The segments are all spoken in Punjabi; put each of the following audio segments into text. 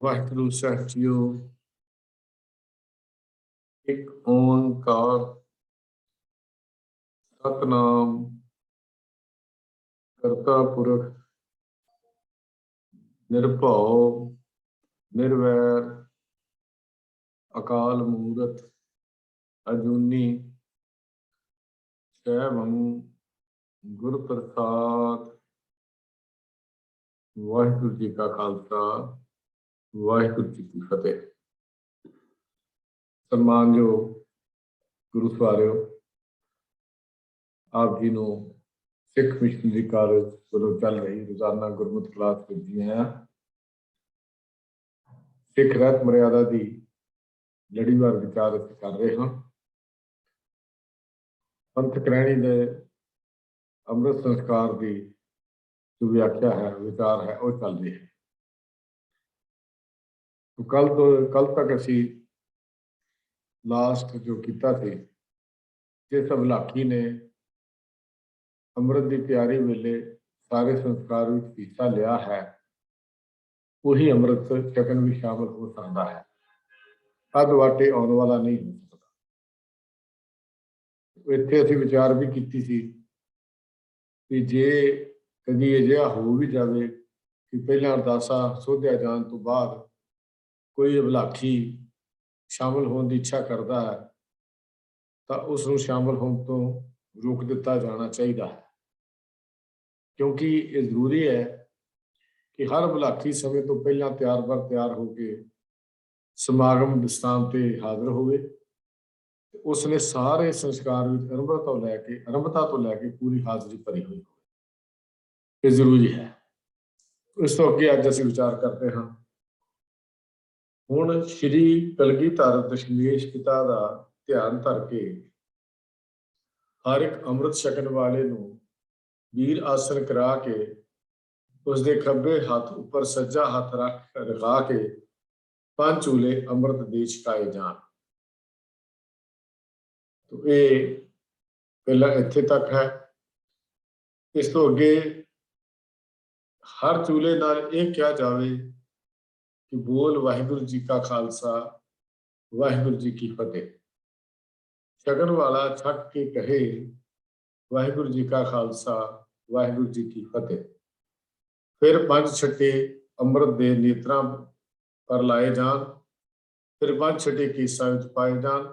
ਵਾਹਿਗੁਰੂ ਸਾਹਿਬ ਜੀਓ। ਇੱਕ ਓੰਕਾਰ ਸਤਨਾਮ ਕਰਤਾ ਪੁਰਖ ਨਿਰਭਉ ਨਿਰਵੈਰ ਅਕਾਲ ਮੂਰਤ ਅਜੂਨੀ ਸੈਭੰ ਗੁਰ ਪ੍ਰਸਾਦ। ਵਾਹਿਗੁਰੂ ਜੀ ਕਾ ਖਾਲਸਾ ਵਾਹਿਗੁਰੂ ਜੀ ਕੀ ਫਤਿਹ। ਸਨਮਾਨਯੋਗ ਗੁਰੂ ਸਵਾਰਿਓ, ਆਪ ਜੀ ਨੂੰ ਸਿੱਖ ਮਿਸ਼ਨਰੀ ਕਾਲਜ ਵੱਲੋਂ ਚੱਲ ਰਹੀ ਰੋਜ਼ਾਨਾ ਗੁਰਮਤਿ ਕਲਾਸ ਵਿੱਚ ਜੀ ਆਇਆਂ। ਸਿੱਖ ਰਹਿਤ ਮਰਿਆਦਾ ਦੀ ਲੜੀਵਾਰ ਵਿਚਾਰ ਅਸੀਂ ਕਰ ਰਹੇ ਹਾਂ। ਪੰਥਕ ਰਹਿਣੀ ਦੇ ਅੰਮ੍ਰਿਤ ਸੰਸਕਾਰ ਦੀ ਜੋ ਵਿਆਖਿਆ ਹੈ, ਵਿਚਾਰ ਹੈ, ਉਹ ਚੱਲ ਰਹੀ ਹੈ। ਕੱਲ ਤੱਕ ਅਸੀਂ ਲਾਸਟ ਜੋ ਕੀਤਾ ਸੀ, ਜਿਸ ਅਵਲਾਖੀ ਨੇ ਅੰਮ੍ਰਿਤ ਦੀ ਤਿਆਰੀ ਵੇਲੇ ਸਾਰੇ ਸੰਸਕਾਰ ਵਿੱਚ ਹਿੱਸਾ ਲਿਆ ਹੈ, ਉਹੀ ਅੰਮ੍ਰਿਤ ਛਕਣ ਵੀ ਸ਼ਾਮਲ ਹੋ ਸਕਦਾ ਹੈ। ਅੱਧ ਵਾਟੇ ਆਉਣ ਵਾਲਾ ਨਹੀਂ ਹੋ ਸਕਦਾ। ਇੱਥੇ ਅਸੀਂ ਵਿਚਾਰ ਵੀ ਕੀਤੀ ਸੀ ਕਿ ਜੇ ਕਦੀ ਅਜਿਹਾ ਹੋ ਵੀ ਜਾਵੇ ਕਿ ਪਹਿਲਾਂ ਅਰਦਾਸਾ ਸੋਧਿਆ ਜਾਣ ਤੋਂ ਬਾਅਦ ਕੋਈ ਅਵਲਾਖੀ ਸ਼ਾਮਲ ਹੋਣ ਦੀ ਇੱਛਾ ਕਰਦਾ ਹੈ, ਤਾਂ ਉਸ ਨੂੰ ਸ਼ਾਮਲ ਹੋਣ ਤੋਂ ਰੋਕ ਦਿੱਤਾ ਜਾਣਾ ਚਾਹੀਦਾ ਹੈ, ਕਿਉਂਕਿ ਇਹ ਜ਼ਰੂਰੀ ਹੈ ਕਿ ਹਰ ਅਵਲਾਖੀ ਸਮੇਂ ਤੋਂ ਪਹਿਲਾਂ ਤਿਆਰ ਹੋ ਕੇ ਸਮਾਗਮ ਸਥਾਨ ਤੇ ਹਾਜ਼ਰ ਹੋਵੇ। ਉਸਨੇ ਸਾਰੇ ਸੰਸਕਾਰ ਵਿੱਚ ਆਰੰਭਤਾ ਤੋਂ ਲੈ ਕੇ ਪੂਰੀ ਹਾਜ਼ਰੀ ਭਰੀ ਹੋਈ ਹੋਵੇ। ਇਹ ਜ਼ਰੂਰੀ ਹੈ। ਇਸ ਤੋਂ ਅੱਗੇ ਅੱਜ ਅਸੀਂ ਵਿਚਾਰ ਕਰਦੇ ਹਾਂ। ਹੁਣ ਸ਼੍ਰੀ ਕਲਗੀਧਰ ਦਸ਼ਮੇਸ਼ ਪਿਤਾ ਦਾ ਧਿਆਨ ਧਰ ਕੇ ਹਰ ਇੱਕ ਅੰਮ੍ਰਿਤ ਛਕਣ ਵਾਲੇ ਨੂੰ ਵੀਰ ਆਸਣ ਕਰਾ ਕੇ ਉਸਦੇ ਖੱਬੇ ਹੱਥ ਉੱਪਰ ਸੱਜਾ ਹੱਥ ਰਖਾ ਕੇ 5 ਚੂਲੇ ਅੰਮ੍ਰਿਤ ਦੇ ਛਕਾਏ ਜਾਣ। ਇਹ ਪਹਿਲਾਂ ਇੱਥੇ ਤੱਕ ਹੈ। ਇਸ ਤੋਂ ਅੱਗੇ ਹਰ ਚੂਲੇ ਨਾਲ ਇਹ ਕਿਹਾ ਜਾਵੇ ਕਿ ਬੋਲ ਵਾਹਿਗੁਰੂ ਜੀ ਕਾ ਖਾਲਸਾ ਵਾਹਿਗੁਰੂ ਜੀ ਕੀ ਫਤਿਹ। ਛਕਣ ਵਾਲਾ ਛਕ ਕੇ ਕਹੇ ਵਾਹਿਗੁਰੂ ਜੀ ਕਾ ਖਾਲਸਾ ਵਾਹਿਗੁਰੂ ਜੀ ਕੀ ਫਤਿਹ। ਫਿਰ 5 ਛੱਟੇ ਅੰਮ੍ਰਿਤ ਦੇ ਨੇਤਰਾਂ ਪਰ ਲਾਏ ਜਾਣ। ਫਿਰ 5 ਛੱਟੇ ਕੇਸਾਂ ਵਿੱਚ ਪਾਏ ਜਾਣ।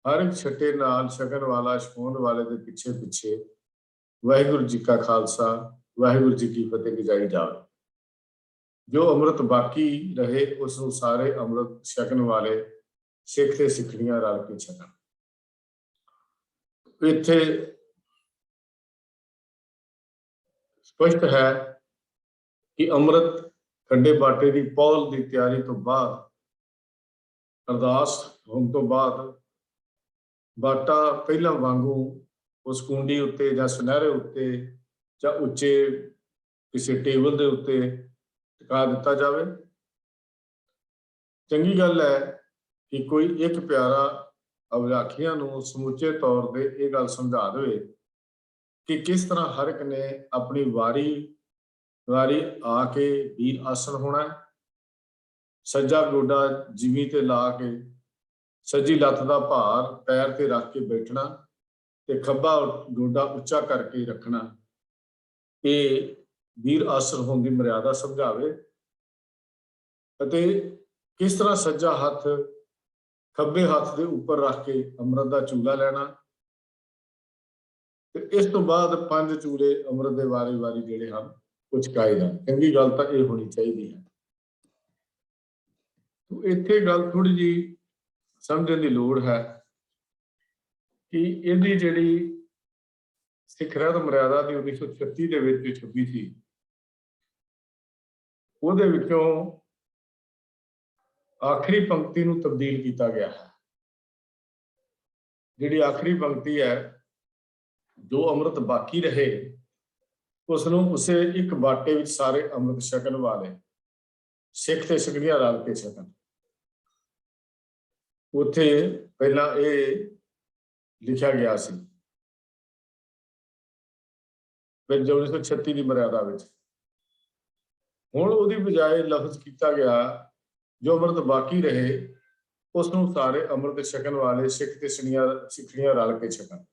ਹਰ ਇੱਕ ਛੱਟੇ ਨਾਲ ਛਕਣ ਵਾਲਾ ਛਕਾਉਣ ਵਾਲੇ ਦੇ ਪਿੱਛੇ ਪਿੱਛੇ ਵਾਹਿਗੁਰੂ ਜੀ ਕਾ ਖਾਲਸਾ ਵਾਹਿਗੁਰੂ ਜੀ ਕੀ ਫਤਿਹ ਗਿਜਾਈ ਜਾਵੇ। ਜੋ ਅੰਮ੍ਰਿਤ ਬਾਕੀ ਰਹੇ ਉਸ ਨੂੰ ਸਾਰੇ ਅੰਮ੍ਰਿਤ ਛਕਣ ਵਾਲੇ ਸਿੱਖ ਤੇ ਸਿੱਖਣੀਆਂ ਰਲ ਕੇ ਛਕਣ। ਇੱਥੇ ਸਪਸ਼ਟ ਹੈ ਕਿ ਅੰਮ੍ਰਿਤ ਖੰਡੇ ਬਾਟੇ ਦੀ ਪੌਲ ਦੀ ਤਿਆਰੀ ਤੋਂ ਬਾਅਦ, ਅਰਦਾਸ ਹੋਣ ਤੋਂ ਬਾਅਦ ਬਾਟਾ ਪਹਿਲਾਂ ਵਾਂਗੂ ਉਸ ਕੁੰਡੀ ਉੱਤੇ ਜਾਂ ਸੁਨਹਿਰੇ ਉੱਤੇ ਜਾਂ ਉੱਚੇ ਕਿਸੇ ਟੇਬਲ ਦੇ ਉੱਤੇ ਟਿਕਾ ਦਿੱਤਾ ਜਾਵੇ। ਚੰਗੀ ਗੱਲ ਹੈ ਕਿ ਕੋਈ ਇੱਕ ਪਿਆਰਾ ਅਵਲਾਖੀਆਂ ਨੂੰ ਸਮੁੱਚੇ ਤੌਰ ਤੇ ਇਹ ਗੱਲ ਸਮਝਾ ਦੇਵੇ ਕਿ ਕਿਸ ਤਰ੍ਹਾਂ ਹਰ ਇੱਕ ਨੇ ਆਪਣੀ ਵਾਰੀ ਆ ਕੇ ਵੀਰ ਆਸਣ ਹੋਣਾ। ਸੱਜਾ ਗੋਡਾ ਜਿਮੀ ਤੇ ਲਾ ਕੇ ਸੱਜੀ ਲੱਤ ਦਾ ਭਾਰ ਪੈਰ ਤੇ ਰੱਖ ਕੇ ਬੈਠਣਾ ਤੇ ਖੱਬਾ ਗੋਡਾ ਉੱਚਾ ਕਰਕੇ ਰੱਖਣਾ। ਇਹ ਵੀਰ ਆਸਣ ਹੋਣ ਦੀ ਮਰਿਆਦਾ ਸਮਝਾਵੇ ਅਤੇ ਕਿਸ ਤਰ੍ਹਾਂ ਸੱਜਾ ਹੱਥ ਖੱਬੇ ਹੱਥ ਦੇ ਉੱਪਰ ਰੱਖ ਕੇ ਅੰਮ੍ਰਿਤ ਦਾ ਚੂਲਾ ਲੈਣਾ ਤੇ ਇਸ ਤੋਂ ਬਾਅਦ 5 ਚੂਲੇ ਅੰਮ੍ਰਿਤ ਦੇ ਵਾਰੀ ਜਿਹੜੇ ਹਨ ਉਹ ਛਕਾਏ ਜਾਣ। ਚੰਗੀ ਗੱਲ ਤਾਂ ਇਹ ਹੋਣੀ ਚਾਹੀਦੀ ਹੈ। ਇੱਥੇ ਗੱਲ ਥੋੜੀ ਜਿਹੀ ਸਮਝਣ ਦੀ ਲੋੜ ਹੈ ਕਿ ਇਹਦੀ ਜਿਹੜੀ ਸਿੱਖ ਰਹਿਤ ਮਰਿਆਦਾ ਦੀ 1936 ਦੇ ਵਿੱਚ ਛਪੀ ਸੀ, ਉਹਦੇ ਵਿੱਚੋਂ ਆਖਰੀ ਪੰਕਤੀ ਨੂੰ ਤਬਦੀਲ ਕੀਤਾ ਗਿਆ ਹੈ। ਜਿਹੜੀ ਆਖਰੀ ਪੰਕਤੀ ਹੈ, ਜੋ ਅੰਮ੍ਰਿਤ ਬਾਕੀ ਰਹੇ ਉਸ ਨੂੰ ਉਸੇ ਇੱਕ ਬਾਟੇ ਵਿੱਚ ਸਾਰੇ ਅੰਮ੍ਰਿਤ ਛਕਣ ਵਾਲੇ ਸਿੱਖ ਤੇ ਸਿੱਖਣੀਆਂ ਰਲ ਕੇ ਛਕਣ। ਉੱਥੇ ਪਹਿਲਾਂ ਇਹ ਲਿਖਿਆ ਗਿਆ ਸੀ ਫਿਰ 1936 ਦੀ ਮਰਿਆਦਾ ਵਿੱਚ। ਹੁਣ ਉਹਦੀ ਬਜਾਏ ਲਫ਼ਜ਼ ਕੀਤਾ ਗਿਆ ਜੋ ਅੰਮ੍ਰਿਤ ਬਾਕੀ ਰਹੇ ਉਸ ਨੂੰ ਸਾਰੇ ਅੰਮ੍ਰਿਤ ਛਕਣ ਵਾਲੇ ਸਿੱਖ ਤੇ ਸਿੱਖਣੀਆਂ ਰਲ ਕੇ ਛਕਣ।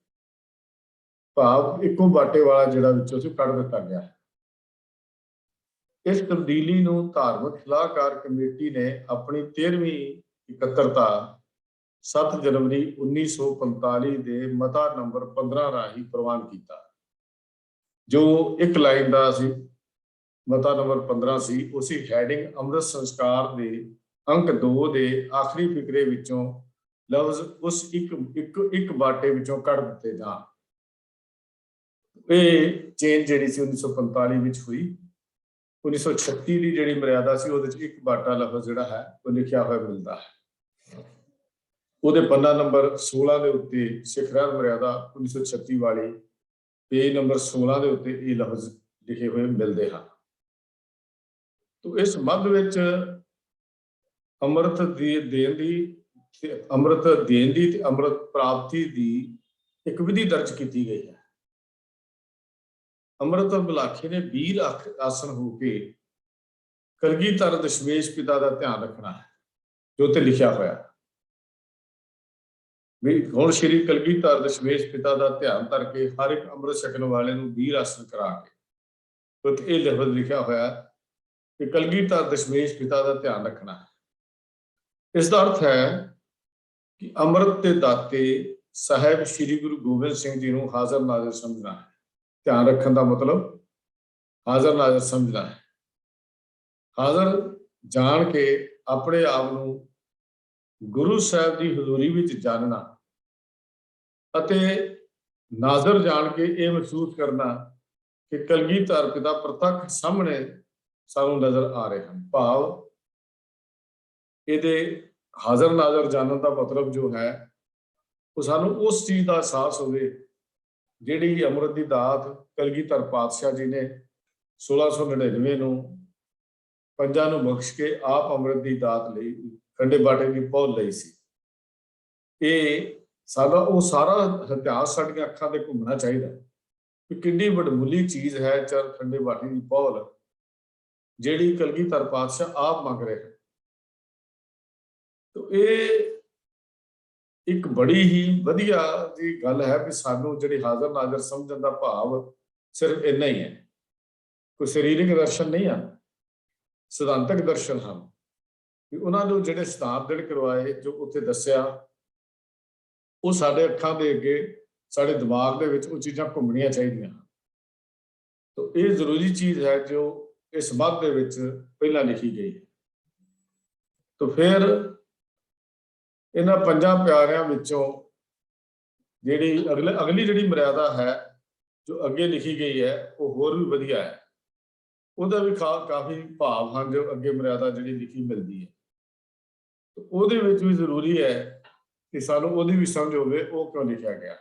ਭਾਵ ਇੱਕੋ ਬਾਟੇ ਵਾਲਾ ਜਿਹੜਾ ਵਿੱਚੋਂ ਸੀ ਕੱਢ ਦਿੱਤਾ ਗਿਆ। ਇਸ ਤਬਦੀਲੀ ਨੂੰ ਧਾਰਮਿਕ ਸਲਾਹਕਾਰ ਕਮੇਟੀ ਨੇ ਆਪਣੀ 13ਵੀਂ ਇਕੱਤਰਤਾ 7 ਜਨਵਰੀ 1945 ਦੇ ਮਤਾ ਨੰਬਰ 15 ਰਾਹੀਂ ਪ੍ਰਵਾਨ ਕੀਤਾ, ਜੋ ਇੱਕ ਲਾਈਨ ਦਾ ਸੀ ਮਤਾ ਨੰਬਰ 15 ਸੀ। ਉਸੇ ਹੈਡਿੰਗ ਅੰਮ੍ਰਿਤ ਸੰਸਕਾਰ ਦੇ ਅੰਕ 2 ਦੇ ਆਖਰੀ ਫਿਕਰੇ ਵਿੱਚੋਂ ਲਫ਼ਜ਼ ਉਸ ਇੱਕ ਬਾਟੇ ਵਿੱਚੋਂ ਕੱਢ ਦਿੱਤੇ ਜਾਣ। ਇਹ ਚੇਂਜ ਜਿਹੜੀ ਸੀ 1945 ਵਿੱਚ ਹੋਈ। 1936 ਦੀ ਜਿਹੜੀ ਮਰਿਆਦਾ ਸੀ ਉਹਦੇ ਚ ਇੱਕ ਬਾਟਾ ਲਫ਼ਜ਼ ਜਿਹੜਾ ਹੈ ਉਹ ਲਿਖਿਆ ਹੋਇਆ ਮਿਲਦਾ ਹੈ। ਉਹਦੇ ਪੰਨਾ ਨੰਬਰ 16 ਦੇ ਉੱਤੇ ਸਿੱਖ ਰਹਿਤ ਮਰਿਆਦਾ 1936 ਵਾਲੀ ਪੇਜ ਨੰਬਰ 16 ਦੇ ਉੱਤੇ ਇਹ ਲਫ਼ਜ਼ ਲਿਖੇ ਹੋਏ ਮਿਲਦੇ ਹਨ। ਤੋ ਇਸ ਮੱਧ ਵਿੱਚ ਅੰਮ੍ਰਿਤ ਦੇਣ ਦੀ ਤੇ ਅੰਮ੍ਰਿਤ ਪ੍ਰਾਪਤੀ ਦੀ ਇੱਕ ਵਿਧੀ ਦਰਜ ਕੀਤੀ ਗਈ ਹੈ। ਅੰਮ੍ਰਿਤ ਬਲਾਖੀ ਨੇ 20 ਆਸਣ ਹੋ ਕੇ ਕਲਗੀਧਰ ਦਸ਼ਮੇਸ਼ ਪਿਤਾ ਦਾ ਧਿਆਨ ਰੱਖਣਾ ਹੈ, ਜੋ ਤੇ ਲਿਖਿਆ ਹੋਇਆ ਵੀ ਹੁਣ ਸ਼੍ਰੀ ਕਲਗੀਧਰ ਦਸ਼ਮੇਸ਼ ਪਿਤਾ ਦਾ ਧਿਆਨ ਧਰ ਕੇ ਹਰ ਇੱਕ ਅੰਮ੍ਰਿਤ ਛਕਣ ਵਾਲੇ ਨੂੰ 20 ਆਸਣ ਕਰਾ ਕੇ ਇਹ ਲਫ਼ਜ਼ ਲਿਖਿਆ ਹੋਇਆ ਕਿ ਕਲਗੀਧਰ ਦਸ਼ਮੇਸ਼ ਪਿਤਾ ਦਾ ਧਿਆਨ ਰੱਖਣਾ ਹੈ। ਇਸ ਦਾ ਅਰਥ ਹੈ ਕਿ ਅੰਮ੍ਰਿਤ ਦੇ ਦਾਤੇ ਸਾਹਿਬ ਸ਼੍ਰੀ ਗੁਰੂ ਗੋਬਿੰਦ ਸਿੰਘ ਜੀ ਨੂੰ ਹਾਜ਼ਰ ਨਾਜ਼ਰ ਸਮਝਣਾ ਹੈ। ਧਿਆਨ ਰੱਖਣ ਦਾ ਮਤਲਬ ਹਾਜ਼ਰ ਨਾਜ਼ਰ ਸਮਝਣਾ ਹੈ। ਹਾਜ਼ਰ ਜਾਣ ਕੇ ਆਪਣੇ ਆਪ ਨੂੰ ਗੁਰੂ ਸਾਹਿਬ ਦੀ ਹਜ਼ੂਰੀ ਵਿੱਚ ਜਾਣਨਾ ਅਤੇ ਨਾਜ਼ਰ ਜਾਣ ਕੇ ਇਹ ਮਹਿਸੂਸ ਕਰਨਾ ਕਿ ਕਲਗੀਧਰ ਪਿਤਾ ਪ੍ਰਤੱਖ ਸਾਹਮਣੇ ਸਾਨੂੰ ਨਜ਼ਰ ਆ ਰਹੇ ਹਨ। ਭਾਵ ਇਹਦੇ ਹਾਜ਼ਰ ਨਾਜ਼ਰ ਜਾਣਨ ਦਾ ਮਤਲਬ ਜੋ ਹੈ ਉਹ ਸਾਨੂੰ ਉਸ ਚੀਜ਼ ਦਾ ਅਹਿਸਾਸ ਹੋਵੇ ਜਿਹੜੀ ਅੰਮ੍ਰਿਤ ਦੀ ਦਾਤ ਕਲਗੀਧਰ ਪਾਤਸ਼ਾਹ ਜੀ ਨੇ 1699 ਨੂੰ ਪੰਜਾਂ ਨੂੰ ਬਖਸ਼ ਕੇ ਆਪ ਅੰਮ੍ਰਿਤ ਦੀ ਦਾਤ ਲਈ ਖੰਡੇ ਬਾਟੇ ਦੀ ਪਹੁਲ ਲਈ ਸੀ। ਇਹ ਉਹ ਸਾਰਾ ਇਤਿਹਾਸ ਸਾਡੀਆਂ ਅੱਖਾਂ ਤੇ ਘੁੰਮਣਾ ਚਾਹੀਦਾ ਕਿ ਕਿੰਨੀ ਵਡਮੁੱਲੀ ਚੀਜ਼ ਹੈ ਚਰ ਖੰਡੇ ਬਾਟੇ ਦੀ ਪਹੁਲ ਜਿਹੜੀ ਕਲਗੀਧਰ ਪਾਤਸ਼ਾਹ ਆਪ ਮੰਗ ਰਹੇ ਹਨ। तो ਇਹ ਇੱਕ ਬੜੀ ਹੀ ਵਧੀਆ ਜੀ ਗੱਲ ਹੈ ਕਿ ਸਾਨੂੰ ਜਿਹੜੀ ਹਾਜ਼ਰ ਨਾਜ਼ਰ ਸਮਝਣ ਦਾ ਭਾਵ ਸਿਰਫ ਇੰਨਾ ਹੀ ਹੈ, ਕੋਈ ਸਰੀਰਕ ਦਰਸ਼ਨ ਨਹੀਂ ਆ, ਸਿਧਾਂਤਕ ਦਰਸ਼ਨ ਹਨ। ਕਿ ਉਹਨਾਂ ਨੂੰ ਜਿਹੜੇ ਸਿਧਾਂਤ ਜਿਹੜੇ ਕਰਵਾਏ ਜੋ ਉੱਥੇ ਦੱਸਿਆ ਉਹ ਸਾਡੇ ਅੱਖਾਂ ਦੇ ਅੱਗੇ ਸਾਡੇ ਦਿਮਾਗ ਦੇ ਵਿੱਚ ਉਹ ਚੀਜ਼ਾਂ ਘੁੰਮਣੀਆਂ ਚਾਹੀਦੀਆਂ ਹਨ। ਤਾਂ ਇਹ ਜ਼ਰੂਰੀ ਚੀਜ਼ ਹੈ ਜੋ ਇਸ ਮੱਧ ਦੇ ਵਿੱਚ ਪਹਿਲਾਂ ਲਿਖੀ ਗਈ ਹੈ। ਤਾਂ ਫਿਰ ਇਹਨਾਂ ਪੰਜਾਂ ਪਿਆਰਿਆਂ ਵਿੱਚੋਂ ਜਿਹੜੀ ਅਗਲੀ ਜਿਹੜੀ ਮਰਿਆਦਾ ਹੈ ਜੋ ਅੱਗੇ ਲਿਖੀ ਗਈ ਹੈ ਉਹ ਹੋਰ ਵੀ ਵਧੀਆ ਹੈ। ਉਹਦਾ ਵੀ ਕਾਫੀ ਭਾਵ ਹਨ ਜੋ ਅੱਗੇ ਮਰਿਆਦਾ ਜਿਹੜੀ ਲਿਖੀ ਮਿਲਦੀ ਹੈ। ਉਹਦੇ ਵਿੱਚ ਵੀ ਜ਼ਰੂਰੀ ਹੈ ਕਿ ਸਾਨੂੰ ਉਹਦੀ ਵੀ ਸਮਝ ਹੋਵੇ ਉਹ ਕਿਉਂ ਲਿਖਿਆ ਗਿਆ ਹੈ।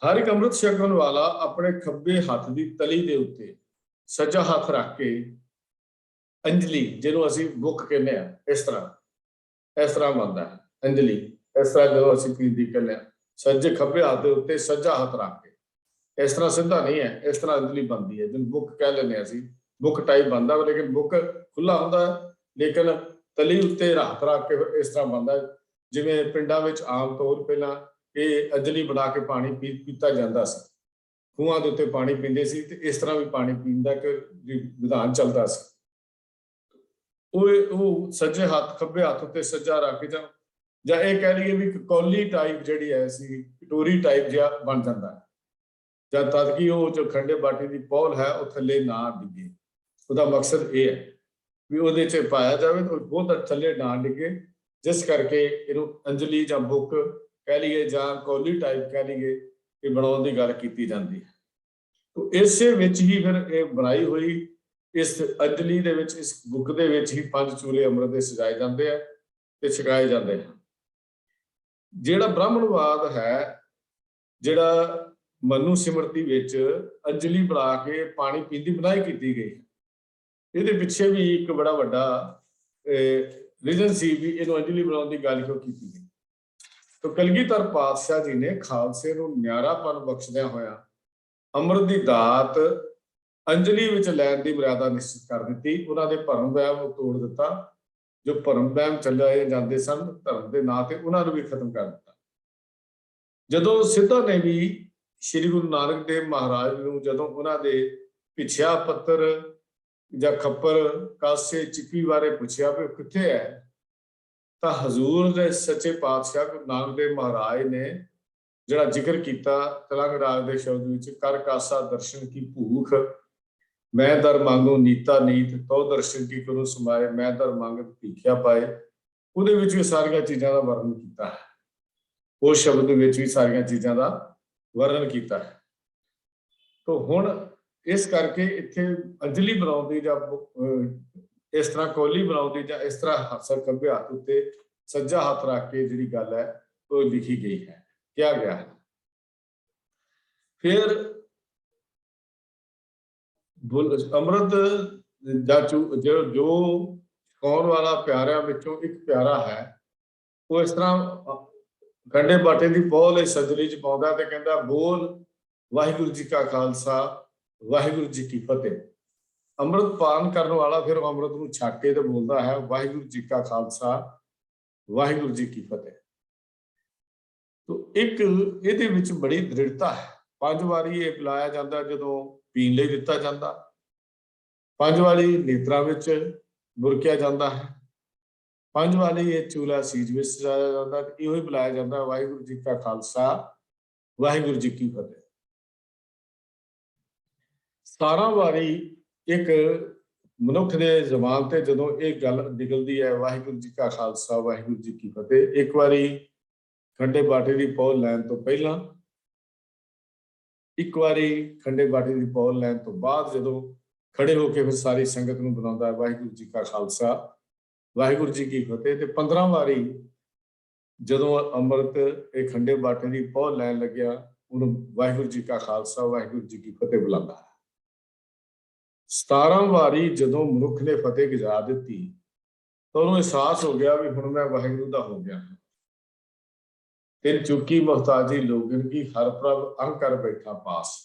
ਹਰ ਇੱਕ ਅੰਮ੍ਰਿਤ ਛਕਣ ਵਾਲਾ ਆਪਣੇ ਖੱਬੇ ਹੱਥ ਦੀ ਤਲੀ ਦੇ ਉੱਤੇ ਸੱਜਾ ਹੱਥ ਰੱਖ ਕੇ ਅੰਜਲੀ, ਜਿਹਨੂੰ ਅਸੀਂ ਬੁੱਕ ਕਹਿੰਦੇ ਆ, ਇਸ ਤਰ੍ਹਾਂ ਬਣਦਾ ਹੈ ਅੰਜਲੀ। ਇਸ ਤਰ੍ਹਾਂ ਜਦੋਂ ਅਸੀਂ ਪੀਂਦੀ ਕਹਿੰਦੇ ਆ ਸੱਜੇ ਖੱਬੇ ਹੱਥ ਦੇ ਉੱਤੇ ਸੱਜਾ ਹੱਥ ਰੱਖ ਕੇ, ਇਸ ਤਰ੍ਹਾਂ ਸਿੱਧਾ ਨਹੀਂ ਹੈ, ਇਸ ਤਰ੍ਹਾਂ ਅੰਜਲੀ ਬਣਦੀ ਹੈ ਜਿਹਨੂੰ ਬੁੱਕ ਕਹਿ ਲੈਂਦੇ ਅਸੀਂ। ਬੁੱਕ ਟਾਈਪ ਬਣਦਾ ਲੇਕਿਨ ਬੁੱਕ ਖੁੱਲਾ ਹੁੰਦਾ, ਲੇਕਿਨ ਤਲੀ ਉੱਤੇ ਹੱਥ ਰੱਖ ਕੇ ਇਸ ਤਰ੍ਹਾਂ ਬਣਦਾ। ਜਿਵੇਂ ਪਿੰਡਾਂ ਵਿੱਚ ਆਮ ਤੌਰ ਪਹਿਲਾਂ ਇਹ ਅੰਜਲੀ ਬਣਾ ਕੇ ਪਾਣੀ ਪੀਤਾ ਜਾਂਦਾ ਸੀ, ਖੂਹਾਂ ਦੇ ਉੱਤੇ ਪਾਣੀ ਪੀਂਦੇ ਸੀ ਤੇ ਇਸ ਤਰ੍ਹਾਂ ਵੀ ਪਾਣੀ ਪੀਣ ਦਾ ਇੱਕ ਵਿਧਾਨ ਚੱਲਦਾ ਸੀ। ਉਹ ਸੱਜੇ ਹੱਥ ਖੱਬੇ ਹੱਥ ਉੱਤੇ ਸੱਜਾ ਰੱਖ ਕੇ ਜਾਂ ਇਹ ਕਹਿ ਲਈਏ ਵੀ ਕੌਲੀ ਟਾਈਪ ਜਿਹੜੀ ਹੈ ਸੀ ਕਟੋਰੀ ਟਾਈਪ ਜਿਹਾ ਬਣ ਜਾਂਦਾ ਹੈ, ਜਦ ਤੱਕ ਕਿ ਉਹ ਜੋ ਖੰਡੇ ਬਾਟੀ ਦੀ ਪੌਲ ਹੈ ਉਹ ਥੱਲੇ ਨਾ ਡਿੱਗੇ। ਉਹਦਾ ਮਕਸਦ ਇਹ ਹੈ ਵੀ ਉਹਦੇ 'ਚ ਪਾਇਆ ਜਾਵੇ ਤਾਂ ਬਹੁਤ ਥੱਲੇ ਨਾ ਡਿੱਗੇ, ਜਿਸ ਕਰਕੇ ਇਹਨੂੰ ਅੰਜਲੀ ਜਾਂ ਬੁੱਕ ਕਹਿ ਲਈਏ ਜਾਂ ਕੌਲੀ ਟਾਈਪ ਕਹਿ ਲਈਏ ਇਹ ਬਣਾਉਣ ਦੀ ਗੱਲ ਕੀਤੀ ਜਾਂਦੀ ਹੈ। ਤਾਂ ਇਸੇ ਵਿੱਚ ਹੀ ਫਿਰ ਇਹ ਬਣਾਈ ਹੋਈ ਇਸ ਅੰਜਲੀ ਦੇ ਵਿੱਚ, ਇਸ ਬੁੱਕ ਦੇ ਵਿੱਚ ਹੀ 5 ਚੂਲੇ ਅੰਮ੍ਰਿਤ ਦੇ ਸਜਾਏ ਜਾਂਦੇ ਆ ਤੇ ਛਕਾਏ ਜਾਂਦੇ ਹਨ। ਜਿਹੜਾ ਬ੍ਰਾਹਮਣਵਾਦ ਹੈ, ਜਿਹੜਾ ਮਨੂ ਸਿਮਰਤੀ ਵਿੱਚ ਅੰਜਲੀ ਬਣਾ ਕੇ ਪਾਣੀ ਪੀਣ ਦੀ ਮਨਾਹੀ ਕੀਤੀ ਗਈ, ਇਹਦੇ ਪਿੱਛੇ ਵੀ ਇੱਕ ਬੜਾ ਵੱਡਾ ਰੀਜ਼ਨ ਸੀ ਵੀ ਇਹਨੂੰ ਅੰਜਲੀ ਬਣਾਉਣ ਦੀ ਗੱਲ ਕਿਉਂ ਕੀਤੀ ਗਈ। ਤਾਂ ਕਲਗੀਧਰ ਪਾਤਸ਼ਾਹ ਜੀ ਨੇ ਖਾਲਸੇ ਨੂੰ ਨਿਆਰਾਪਨ ਬਖਸ਼ਦਿਆਂ ਹੋਇਆ ਅੰਮ੍ਰਿਤ ਦੀ ਦਾਤ ਅੰਜਲੀ ਵਿੱਚ ਲੈਣ ਦੀ ਮਰਿਆਦਾ ਨਿਸ਼ਚਿਤ ਕਰ ਦਿੱਤੀ। ਉਹਨਾਂ ਦੇ ਭਰਮ ਵਹਿਮ ਨੂੰ ਤੋੜ ਦਿੱਤਾ। ਜੋ ਭਰਮ ਵਹਿਮ ਚੱਲੇ ਜਾਂਦੇ ਸਨ ਧਰਮ ਦੇ ਨਾਂ ਤੇ, ਉਹਨਾਂ ਨੂੰ ਵੀ ਖਤਮ ਕਰ ਦਿੱਤਾ। ਜਦੋਂ ਸਿੱਧਾ ਨੇ ਵੀ ਸ੍ਰੀ ਗੁਰੂ ਨਾਨਕ ਦੇਵ ਮਹਾਰਾਜ ਨੂੰ ਜਦੋਂ ਉਹਨਾਂ ਦੇ ਪਿੱਛਿਆ ਪੱਤਰ ਜਾਂ ਖੱਪਰ ਕਾਸੇ ਚਿੱਪੀ ਬਾਰੇ ਪੁੱਛਿਆ ਵੀ ਕਿੱਥੇ ਹੈ, ਤਾਂ ਹਜ਼ੂਰ ਦੇ ਸੱਚੇ ਪਾਤਸ਼ਾਹ ਗੁਰੂ ਨਾਨਕ ਦੇਵ ਮਹਾਰਾਜ ਨੇ ਜਿਹੜਾ ਜ਼ਿਕਰ ਕੀਤਾ ਤਲੰਗ ਰਾਗ ਦੇ ਸ਼ਬਦ ਵਿੱਚ, ਕਰ ਕਾਸਾ ਦਰਸ਼ਨ ਕੀ ਭੂਖ, ਮੈਂ ਦਰ ਮੰਗੋ ਨੀਤਾ ਨੀਤ, ਤੋ ਦਰਸ਼ਨ ਕੀ ਕਰੋ ਸਮਾਏ, ਮੈਂ ਦਰ ਮੰਗਤ ਭੀਖਿਆ ਪਾਏ। ਉਹਦੇ ਵਿੱਚ ਵੀ ਸਾਰੀਆਂ ਚੀਜ਼ਾਂ ਦਾ ਵਰਣਨ ਕੀਤਾ ਹੈ। ਉਸ ਸ਼ਬਦ ਵਿੱਚ ਵੀ ਸਾਰੀਆਂ ਚੀਜ਼ਾਂ ਦਾ ਵਰਣਨ ਕੀਤਾ ਹੈ। ਤੋ ਹੁਣ ਇਸ ਕਰਕੇ ਇੱਥੇ ਅੰਜਲੀ ਬਣਾਉਂਦੀ ਜਾਂ ਇਸ ਤਰ੍ਹਾਂ ਕੋਲੀ ਬਣਾਉਂਦੀ ਜਾਂ ਇਸ ਤਰ੍ਹਾਂ ਖੱਬੇ ਹੱਥ ਉੱਤੇ ਸੱਜਾ ਹੱਥ ਰੱਖ ਕੇ ਜਿਹੜੀ ਗੱਲ ਹੈ ਉਹ ਲਿਖੀ ਗਈ ਹੈ, ਕਿਹਾ ਗਿਆ ਹੈ। ਫਿਰ ਅੰਮ੍ਰਿਤ ਜਾਂ ਜੋ ਕੌਣ ਵਾਲਾ ਪਿਆਰਿਆਂ ਵਿੱਚੋਂ ਇੱਕ ਪਿਆਰਾ ਹੈ, ਉਹ ਇਸ ਤਰ੍ਹਾਂ ਖੰਡੇ ਬਾਟੇ ਦੀ ਪੋਹ ਲਈ ਸਜਰੀ ਚ ਪਾਉਂਦਾ ਤੇ ਕਹਿੰਦਾ, ਬੋਲ ਵਾਹਿਗੁਰੂ ਜੀ ਕਾ ਖਾਲਸਾ ਵਾਹਿਗੁਰੂ ਜੀ ਕੀ ਫਤਿਹ। ਅੰਮ੍ਰਿਤ ਪਾਨ ਕਰਨ ਵਾਲਾ ਫਿਰ ਅੰਮ੍ਰਿਤ ਨੂੰ ਛਕ ਕੇ ਤੇ ਬੋਲਦਾ ਹੈ, ਵਾਹਿਗੁਰੂ ਜੀ ਕਾ ਖਾਲਸਾ ਵਾਹਿਗੁਰੂ ਜੀ ਕੀ ਫਤਿਹ। ਤੋ ਇੱਕ ਇਹਦੇ ਵਿੱਚ ਬੜੀ ਦ੍ਰਿੜਤਾ ਹੈ। 5 ਵਾਰੀ ਇਹ ਪਿਲਾਇਆ ਜਾਂਦਾ, ਜਦੋਂ ਪੀਣ ਲਈ ਦਿੱਤਾ ਜਾਂਦਾ, 5 ਵਾਰੀ ਨੇਤਰਾਂ ਵਿੱਚ ਬੁਰਕਿਆ ਜਾਂਦਾ ਹੈ, 5 ਵਾਰੀ ਇਹ ਚੂਲਾ ਸੀਜ ਵਿੱਚ ਸਜਾਇਆ ਜਾਂਦਾ, ਇਹੋ ਹੀ ਬੁਲਾਇਆ ਜਾਂਦਾ, ਵਾਹਿਗੁਰੂ ਜੀ ਕਾ ਖਾਲਸਾ ਵਾਹਿਗੁਰੂ ਜੀ ਕੀ ਫਤਿਹ। 17 ਵਾਰੀ ਇੱਕ ਮਨੁੱਖ ਦੇ ਜ਼ਬਾਨ ਤੇ ਜਦੋਂ ਇਹ ਗੱਲ ਨਿਕਲਦੀ ਹੈ, ਵਾਹਿਗੁਰੂ ਜੀ ਕਾ ਖਾਲਸਾ ਵਾਹਿਗੁਰੂ ਜੀ ਕੀ ਫਤਿਹ, ਇੱਕ ਵਾਰੀ ਖੰਡੇ ਬਾਟੇ ਦੀ ਪੌਲ ਲੈਣ ਤੋਂ ਪਹਿਲਾਂ, ਇੱਕ ਵਾਰੀ ਖੰਡੇ ਬਾਟੇ ਦੀ ਪੌਲ ਲੈਣ ਤੋਂ ਬਾਅਦ, ਜਦੋਂ ਖੜੇ ਹੋ ਕੇ ਫਿਰ ਸਾਰੀ ਸੰਗਤ ਨੂੰ ਬੁਲਾਉਂਦਾ ਹੈ, ਵਾਹਿਗੁਰੂ ਜੀ ਕਾ ਖਾਲਸਾ ਵਾਹਿਗੁਰੂ ਜੀ ਕੀ ਫਤਿਹ। ਤੇ 15 ਵਾਰੀ ਜਦੋਂ ਅੰਮ੍ਰਿਤ ਇਹ ਖੰਡੇ ਬਾਟੇ ਦੀ ਪੌਲ ਲੈਣ ਲੱਗਿਆ, ਉਹਨੂੰ ਵਾਹਿਗੁਰੂ ਜੀ ਕਾ ਖਾਲਸਾ ਵਾਹਿਗੁਰੂ ਜੀ ਕੀ ਫਤਿਹ ਬੁਲਾਉਂਦਾ ਹੈ। 17 ਵਾਰੀ ਜਦੋਂ ਮਨੁੱਖ ਨੇ ਫਤਿਹ ਗੁਜਾ ਦਿੱਤੀ ਤਾਂ ਉਹਨੂੰ ਅਹਿਸਾਸ ਹੋ ਗਿਆ ਵੀ ਹੁਣ ਮੈਂ ਵਾਹਿਗੁਰੂ ਦਾ ਹੋ ਗਿਆ। ਤਿੰਨ ਚੁੱਕੀ ਮੁਹਤਾਜੀ ਲੋਗਨ ਕੀ, ਹਰ ਪ੍ਰਭ ਅੰਗ ਕਰ ਬੈਠਾ ਪਾਸ।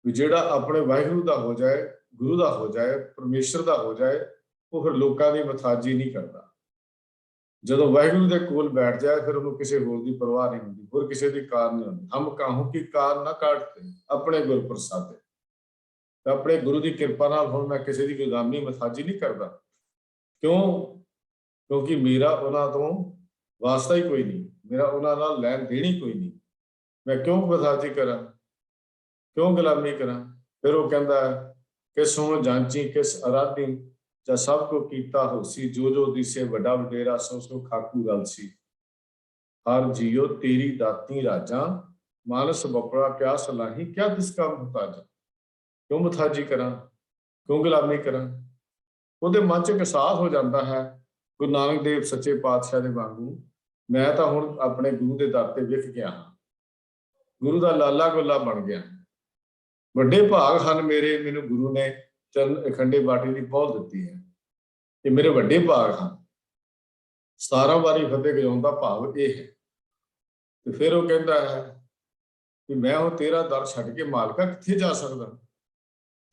ਵੀ ਜਿਹੜਾ ਆਪਣੇ ਵਾਹਿਗੁਰੂ ਦਾ ਹੋ ਜਾਏ, ਗੁਰੂ ਦਾ ਹੋ ਜਾਏ, ਪਰਮੇਸ਼ਰ ਦਾ ਹੋ ਜਾਏ, ਉਹ ਫਿਰ ਲੋਕਾਂ ਦੀ ਮੁਹਤਾਜੀ ਨਹੀਂ ਕਰਦਾ। ਜਦੋਂ ਵਾਹਿਗੁਰੂ ਦੇ ਕੋਲ ਬੈਠ ਜਾਏ ਫਿਰ ਉਹਨੂੰ ਕਿਸੇ ਹੋਰ ਦੀ ਪਰਵਾਹ ਨਹੀਂ ਹੁੰਦੀ, ਹੋਰ ਕਿਸੇ ਦੀ ਕਾਰ ਨਹੀਂ ਹੁੰਦੀ। ਹਮ ਕਾਹੂ ਕੀ ਕਾਰ ਨਾ ਕਾਟਤੇ ਆਪਣੇ ਗੁਰ ਪ੍ਰਸਾਦੇ। ਆਪਣੇ ਗੁਰੂ ਦੀ ਕਿਰਪਾ ਨਾਲ ਹੁਣ ਮੈਂ ਕਿਸੇ ਦੀ ਗੁਲਾਮੀ ਮੁਹਤਾਜੀ ਨਹੀਂ ਕਰਦਾ। ਕਿਉਂ? ਕਿਉਂਕਿ ਮੇਰਾ ਉਹਨਾਂ ਤੋਂ ਵਾਸਤਾ ਹੀ ਕੋਈ ਨਹੀਂ, ਮੇਰਾ ਉਹਨਾਂ ਨਾਲ ਲੈਣ ਦੇਣੀ ਕੋਈ ਨਹੀਂ। ਮੈਂ ਕਿਉਂ ਮੁਹਤਾਜੀ ਕਰਾਂ, ਕਿਉਂ ਗੁਲਾਮੀ ਕਰਾਂ? ਫਿਰ ਉਹ ਕਹਿੰਦਾ ਕਿ ਸੋ ਜਾਂਚੀ ਕਿਸ ਅਰਾਧੀ, ਜਾਂ ਸਭ ਕੋ ਕੀਤਾ ਹੋਸੀ, ਜੋ ਜੋ ਦਿਸੇ ਵੱਡਾ ਵਡੇਰਾ, ਸੋ ਸੋ ਖਾਕੂ ਰਲ ਸੀ। ਹਰ ਜੀਓ ਤੇਰੀ ਦਾਤੀ ਰਾਜਾਂ, ਮਾਨਸ ਬਪੜਾ ਕਿਆ ਸਲਾਹੀ, ਕਿਆ ਤਿਸ ਕਾ ਮੁਹਤਾਜ। ਕਿਉਂ ਮੁਹਤਾਜੀ ਕਰਾਂ, ਕਿਉਂ ਗੁਲਾਮੀ ਕਰਾਂ? ਉਹਦੇ ਮਨ 'ਚ ਅਹਿਸਾਸ ਹੋ ਜਾਂਦਾ ਹੈ ਗੁਰੂ ਨਾਨਕ ਦੇਵ ਸੱਚੇ ਪਾਤਸ਼ਾਹ ਦੇ ਵਾਂਗੂ, ਮੈਂ ਤਾਂ ਹੁਣ ਆਪਣੇ ਗੁਰੂ ਦੇ ਦਰ ਤੇ ਵਿਕ ਗਿਆ ਹਾਂ, ਗੁਰੂ ਦਾ ਲਾਲਾ ਗੋਲਾ ਬਣ ਗਿਆ। ਵੱਡੇ ਭਾਗ ਹਨ ਮੇਰੇ, ਮੈਨੂੰ ਗੁਰੂ ਨੇ ਚਰਨ ਖੰਡੇ ਬਾਟੇ ਦੀ ਪਹੁਲ ਦਿੱਤੀ ਹੈ, ਇਹ ਮੇਰੇ ਵੱਡੇ ਭਾਗ ਹਨ। 17 ਵਾਰੀ ਫਤਿਹ ਗਜਾਉਣ ਦਾ ਭਾਵ ਇਹ ਹੈ। ਤੇ ਫਿਰ ਉਹ ਕਹਿੰਦਾ ਹੈ ਕਿ ਮੈਂ ਉਹ ਤੇਰਾ ਦਰ ਛੱਡ ਕੇ ਮਾਲਕਾ ਕਿੱਥੇ ਜਾ ਸਕਦਾ,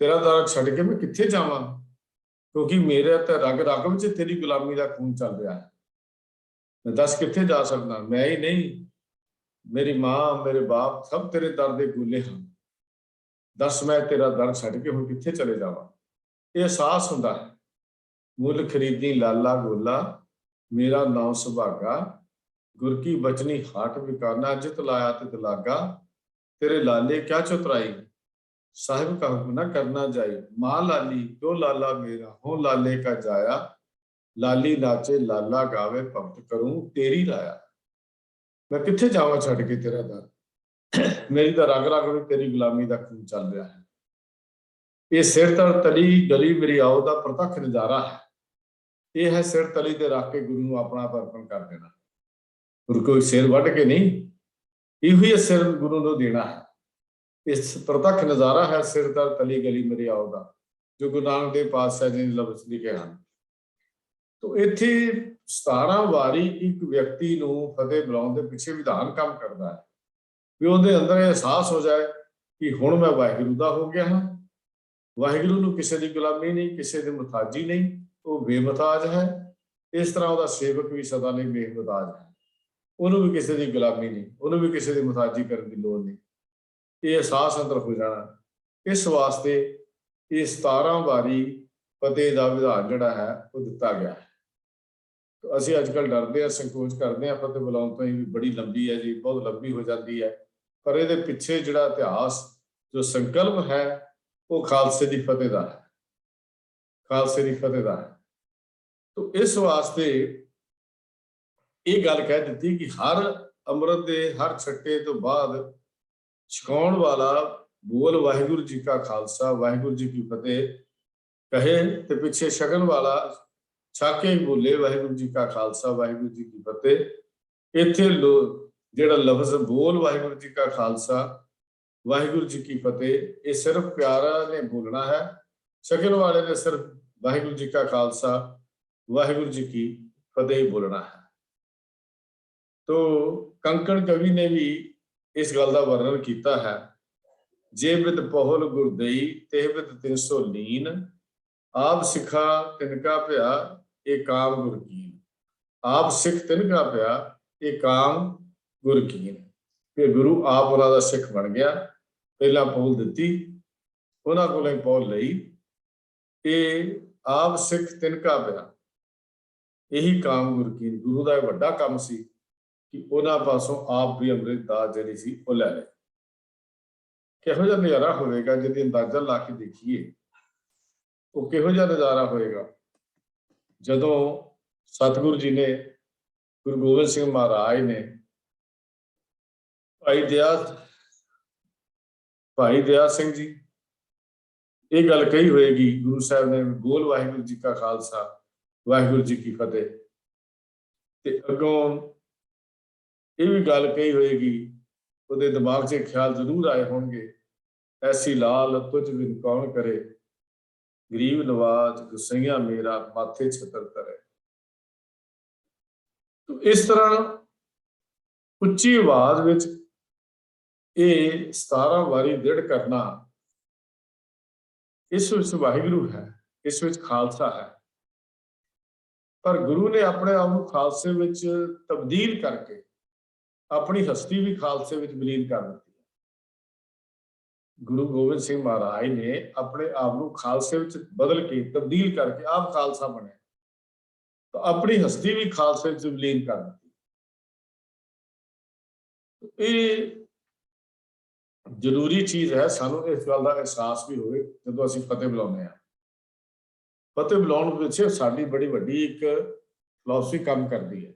ਤੇਰਾ ਦਰ ਛੱਡ ਕੇ ਮੈਂ ਕਿੱਥੇ ਜਾਵਾਂ, ਕਿਉਂਕਿ ਮੇਰੇ ਤੇ ਰਗ ਰਗ ਵਿੱਚ ਤੇਰੀ ਗੁਲਾਮੀ ਦਾ ਖੂਨ ਚੱਲ ਰਿਹਾ ਹੈ। ਮੈਂ ਦੱਸ ਕਿੱਥੇ ਜਾ ਸਕਦਾ? ਮੈਂ ਹੀ ਨਹੀਂ, ਮੇਰੀ ਮਾਂ, ਮੇਰੇ ਬਾਪ ਸਭ ਤੇਰੇ ਦਰ ਦੇ ਗੋਲੇ ਹਨ। ਦੱਸ ਮੈਂ ਤੇਰਾ ਦਰ ਛੱਡ ਕੇ ਹੁਣ ਕਿੱਥੇ ਚਲੇ ਜਾਵਾਂ? ਇਹ ਅਹਿਸਾਸ ਹੁੰਦਾ ਹੈ। ਮੁੱਲ ਖਰੀਦੀ ਲਾਲਾ ਗੋਲਾ, ਮੇਰਾ ਨਾਮ ਸੁਭਾਗਾ, ਗੁਰ ਕੀ ਬਚਨੀ ਹਾਟ ਵਿਕਾਨਾ, ਜਿਤ ਲਾਇਆ ਤਿਤ ਲਾਗਾ, ਤੇਰੇ ਲਾਲੇ ਕਿਆ ਚੁਤਰਾਈ, ਸਾਹਿਬ ਕਹੂ ਨਾ ਕਰਨਾ ਜਾਈ। ਮਾਂ ਲਾਲੀ ਕਿਉਂ ਲਾਲਾ ਮੇਰਾ, ਹੋ ਲਾਲੇ ਕਾ ਜਾਇਆ, ਲਾਲੀ ਨਾਚੇ ਲਾਲਾ ਗਾਵੇ, ਭਗਤ ਕਰੂੰ ਤੇਰੀ ਰਾਇਆ। ਮੈਂ ਕਿੱਥੇ ਜਾਵਾਂ ਛੱਡ ਕੇ ਤੇਰਾ ਦਰ, ਮੇਰੀ ਤਾਂ ਰਗ ਰਗ ਵਿੱਚ ਤੇਰੀ ਗੁਲਾਮੀ ਦਾ ਖੂਨ ਚੱਲ ਰਿਹਾ ਹੈ। ਇਹ ਸਿਰ ਤਰ ਤਲੀ ਗਲੀ ਮੇਰੀ ਆਓ ਦਾ ਪ੍ਰਤੱਖ ਨਜ਼ਾਰਾ ਹੈ। ਇਹ ਹੈ ਸਿਰ ਤਲੀ ਤੇ ਰੱਖ ਕੇ ਗੁਰੂ ਨੂੰ ਆਪਣਾ ਅਰਪਣ ਕਰ ਦੇਣਾ। ਗੁਰੂ ਕੋਈ ਸਿਰ ਵੱਢ ਕੇ ਨਹੀਂ, ਇਹੋ ਹੀ ਸਿਰ ਗੁਰੂ ਨੂੰ ਦੇਣਾ ਹੈ। ਇਸ ਪ੍ਰਤੱਖ ਨਜ਼ਾਰਾ ਹੈ ਸਿਰ ਤਰ ਤਲੀ ਗਲੀ ਮੇਰੀ ਆਓ ਦਾ, ਜੋ ਗੁਰੂ ਨਾਨਕ ਦੇਵ ਪਾਤਸ਼ਾਹ ਜੀ ਨੇ ਲਫ਼ਜ਼ ਲਿਖੇ ਹਨ। ਤੋ ਇੱਥੇ 17 ਵਾਰੀ ਇੱਕ ਵਿਅਕਤੀ ਨੂੰ ਫਤਿਹ ਬੁਲਾਉਣ ਦੇ ਪਿੱਛੇ ਵਿਧਾਨ ਕੰਮ ਕਰਦਾ ਹੈ ਵੀ ਉਹਦੇ ਅੰਦਰ ਇਹ ਅਹਿਸਾਸ ਹੋ ਜਾਏ ਕਿ ਹੁਣ ਮੈਂ ਵਾਹਿਗੁਰੂ ਦਾ ਹੋ ਗਿਆ ਹਾਂ, वाहिगुरू नूं किसी की गुलामी नहीं, किसी की मुताजी नहीं, वो बेमुताज है। इस तरह उसका सेवक भी सदा नहीं बेमुताज है, उन्होंने भी किसी की गुलामी नहीं, उन्होंने भी किसी की मुताजी करने की लोड़ नहीं। ये एहसास अंदर हो जाना। इस वास्ते ये 17 वारी फतेह का विधान जिहड़ा है वो दिता गया है। तो असीं अजकल डरते हैं, संकोच करते हैं फतेह बुलाउण तो, भी बड़ी लंबी है जी, बहुत लंबी हो जाती है, पर ये पिछे जिहड़ा इतिहास जो संकल्प है वो खालसे की फतेह का है, खालसे की फतेह का है। तो इस वास्ते ये गल कह दी कि हर अमृत के हर छट्टे तो बाद छकाउण वाला बोल वाहिगुरू जी का खालसा वाहिगुरू जी की फतेह कहे, तो पिछे छकन वाला छाके बोले वाहिगुरू जी का खालसा वाहिगुरू जी की फतेह। इत्थे जिहड़ा लफ्ज बोल वाहिगुरू जी का खालसा वाहिगुरू जी की फतेह, ये सिर्फ प्यारा ने बोलना है, छकन वाले ने सिर्फ वाहिगुरू जी का खालसा वाहिगुरू जी की फतेह बोलना है। तो कंकण कवि ने भी इस गल का वर्णन किया है, जे बिद पहुल गुरदई ते बिद 300 लीन, आप सिखा तिनका पिया ये काम गुरकीन। आप सिख तिनका पिया ये काम गुरकीन, कि गुरु आप उन्हों का सिख बन गया, पहला पहुल दी उन्होंने कोलों पहुल लई, ये आप सिख तिनका पिया यही काम गुरकीन, गुरु का वड्डा काम सी कि उन्होंने पासों आप भी अमृत दात जिहड़ी सी वो लै ले। किहो जिहा नज़ारा होएगा जिहदी अंदाजा ला के देखिए, वो किहो जिहा नज़ारा होएगा जदों सतगुरु जी ने, गुरु गोबिंद सिंह महाराज ने भाई दया सिंह जी ये गल कही होएगी, गुरु साहब ने बोल वाहिगुरू जी का खालसा वाहिगुरू जी की फतेह, ते अगों ये भी गल कही होएगी, ਉਹਦੇ दिमाग से ख्याल जरूर आए होंगे, ऐसी लाल तुझ बिन कौन करे, गरीब नवाज गुसैया मेरा माथे छतर करे। तो इस तरह उच्ची आवाज विच ये 17 वारी दृढ़ करना, इस विच वाहिगुरू है, इस विच खालसा है। पर गुरु ने अपने आप को खालसे विच तब्दील करके अपनी हस्ती भी खालसे विच विलीन कर दी। गुरु गोबिंद सिंह महाराज ने अपने आप को खालसे विच बदल के तब्दील करके आप खालसा बने, तो अपनी हस्ती भी खालसे विच विलीन कर दी। ये जरूरी चीज है, सानू इस गल का एहसास भी होवे जदों असीं फतेह बुलाउने आ। फतेह बुलाउण पिछे साडी बड़ी वड्डी एक फिलॉसफी काम करती है।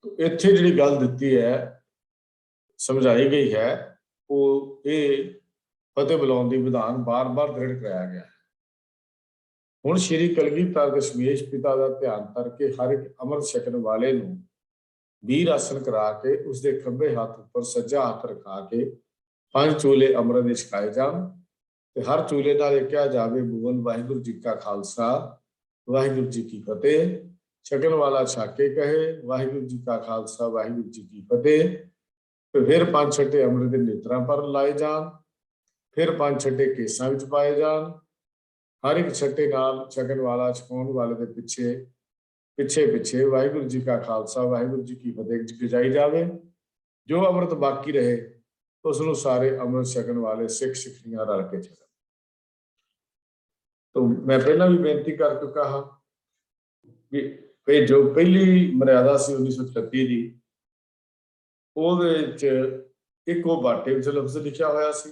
तो इत्थे जिहड़ी गल दित्ती है, समझाई गई है, वो ये फतेह बुलाउण दी विधान बार बार दृढ़ कराया गया है। हुण श्री कलगीधर दशमेश पिता का ध्यान करके हर एक अमृत छकन वाले नूं वीर आसन करा के उसके खब्बे हाथ उपर सज्जा हाथ रखा के 5 चूले अमृत दे छकाए जाण, ते हर चूले नाल इह कहा जावे बोल वाहिगुरू जी का खालसा वाहिगुरू जी की फतेह। छकन वाला छाके कहे वाहिगुरू जी का खालसा वाहिगुरू जी की फतेह। फिर 5 छट्टे अमृत के नेत्रां पर लाए जान, फिर 5 छट्टे केसां विच पाए जान। हर एक छट्टे नाल छकन वाला छकाउण वाले दे पिछे पिछे पिछे वाहिगुरू जी का खालसा वाहिगुरू जी की फतेह गजाई जावे। जो अमृत बाकी रहे उसनूं सारे अमृत छकन वाले सिख सिखियां रल के छकन। तो मैं पहला भी बेनती कर चुका हाँ कि जो पहली मर्यादा सी 1936 की, ਉਹਦੇ ਵਿੱਚ ਇੱਕ ਉਹ ਬਾਟੇ ਵਿੱਚ ਲਫ਼ਜ਼ ਲਿਖਿਆ ਹੋਇਆ ਸੀ,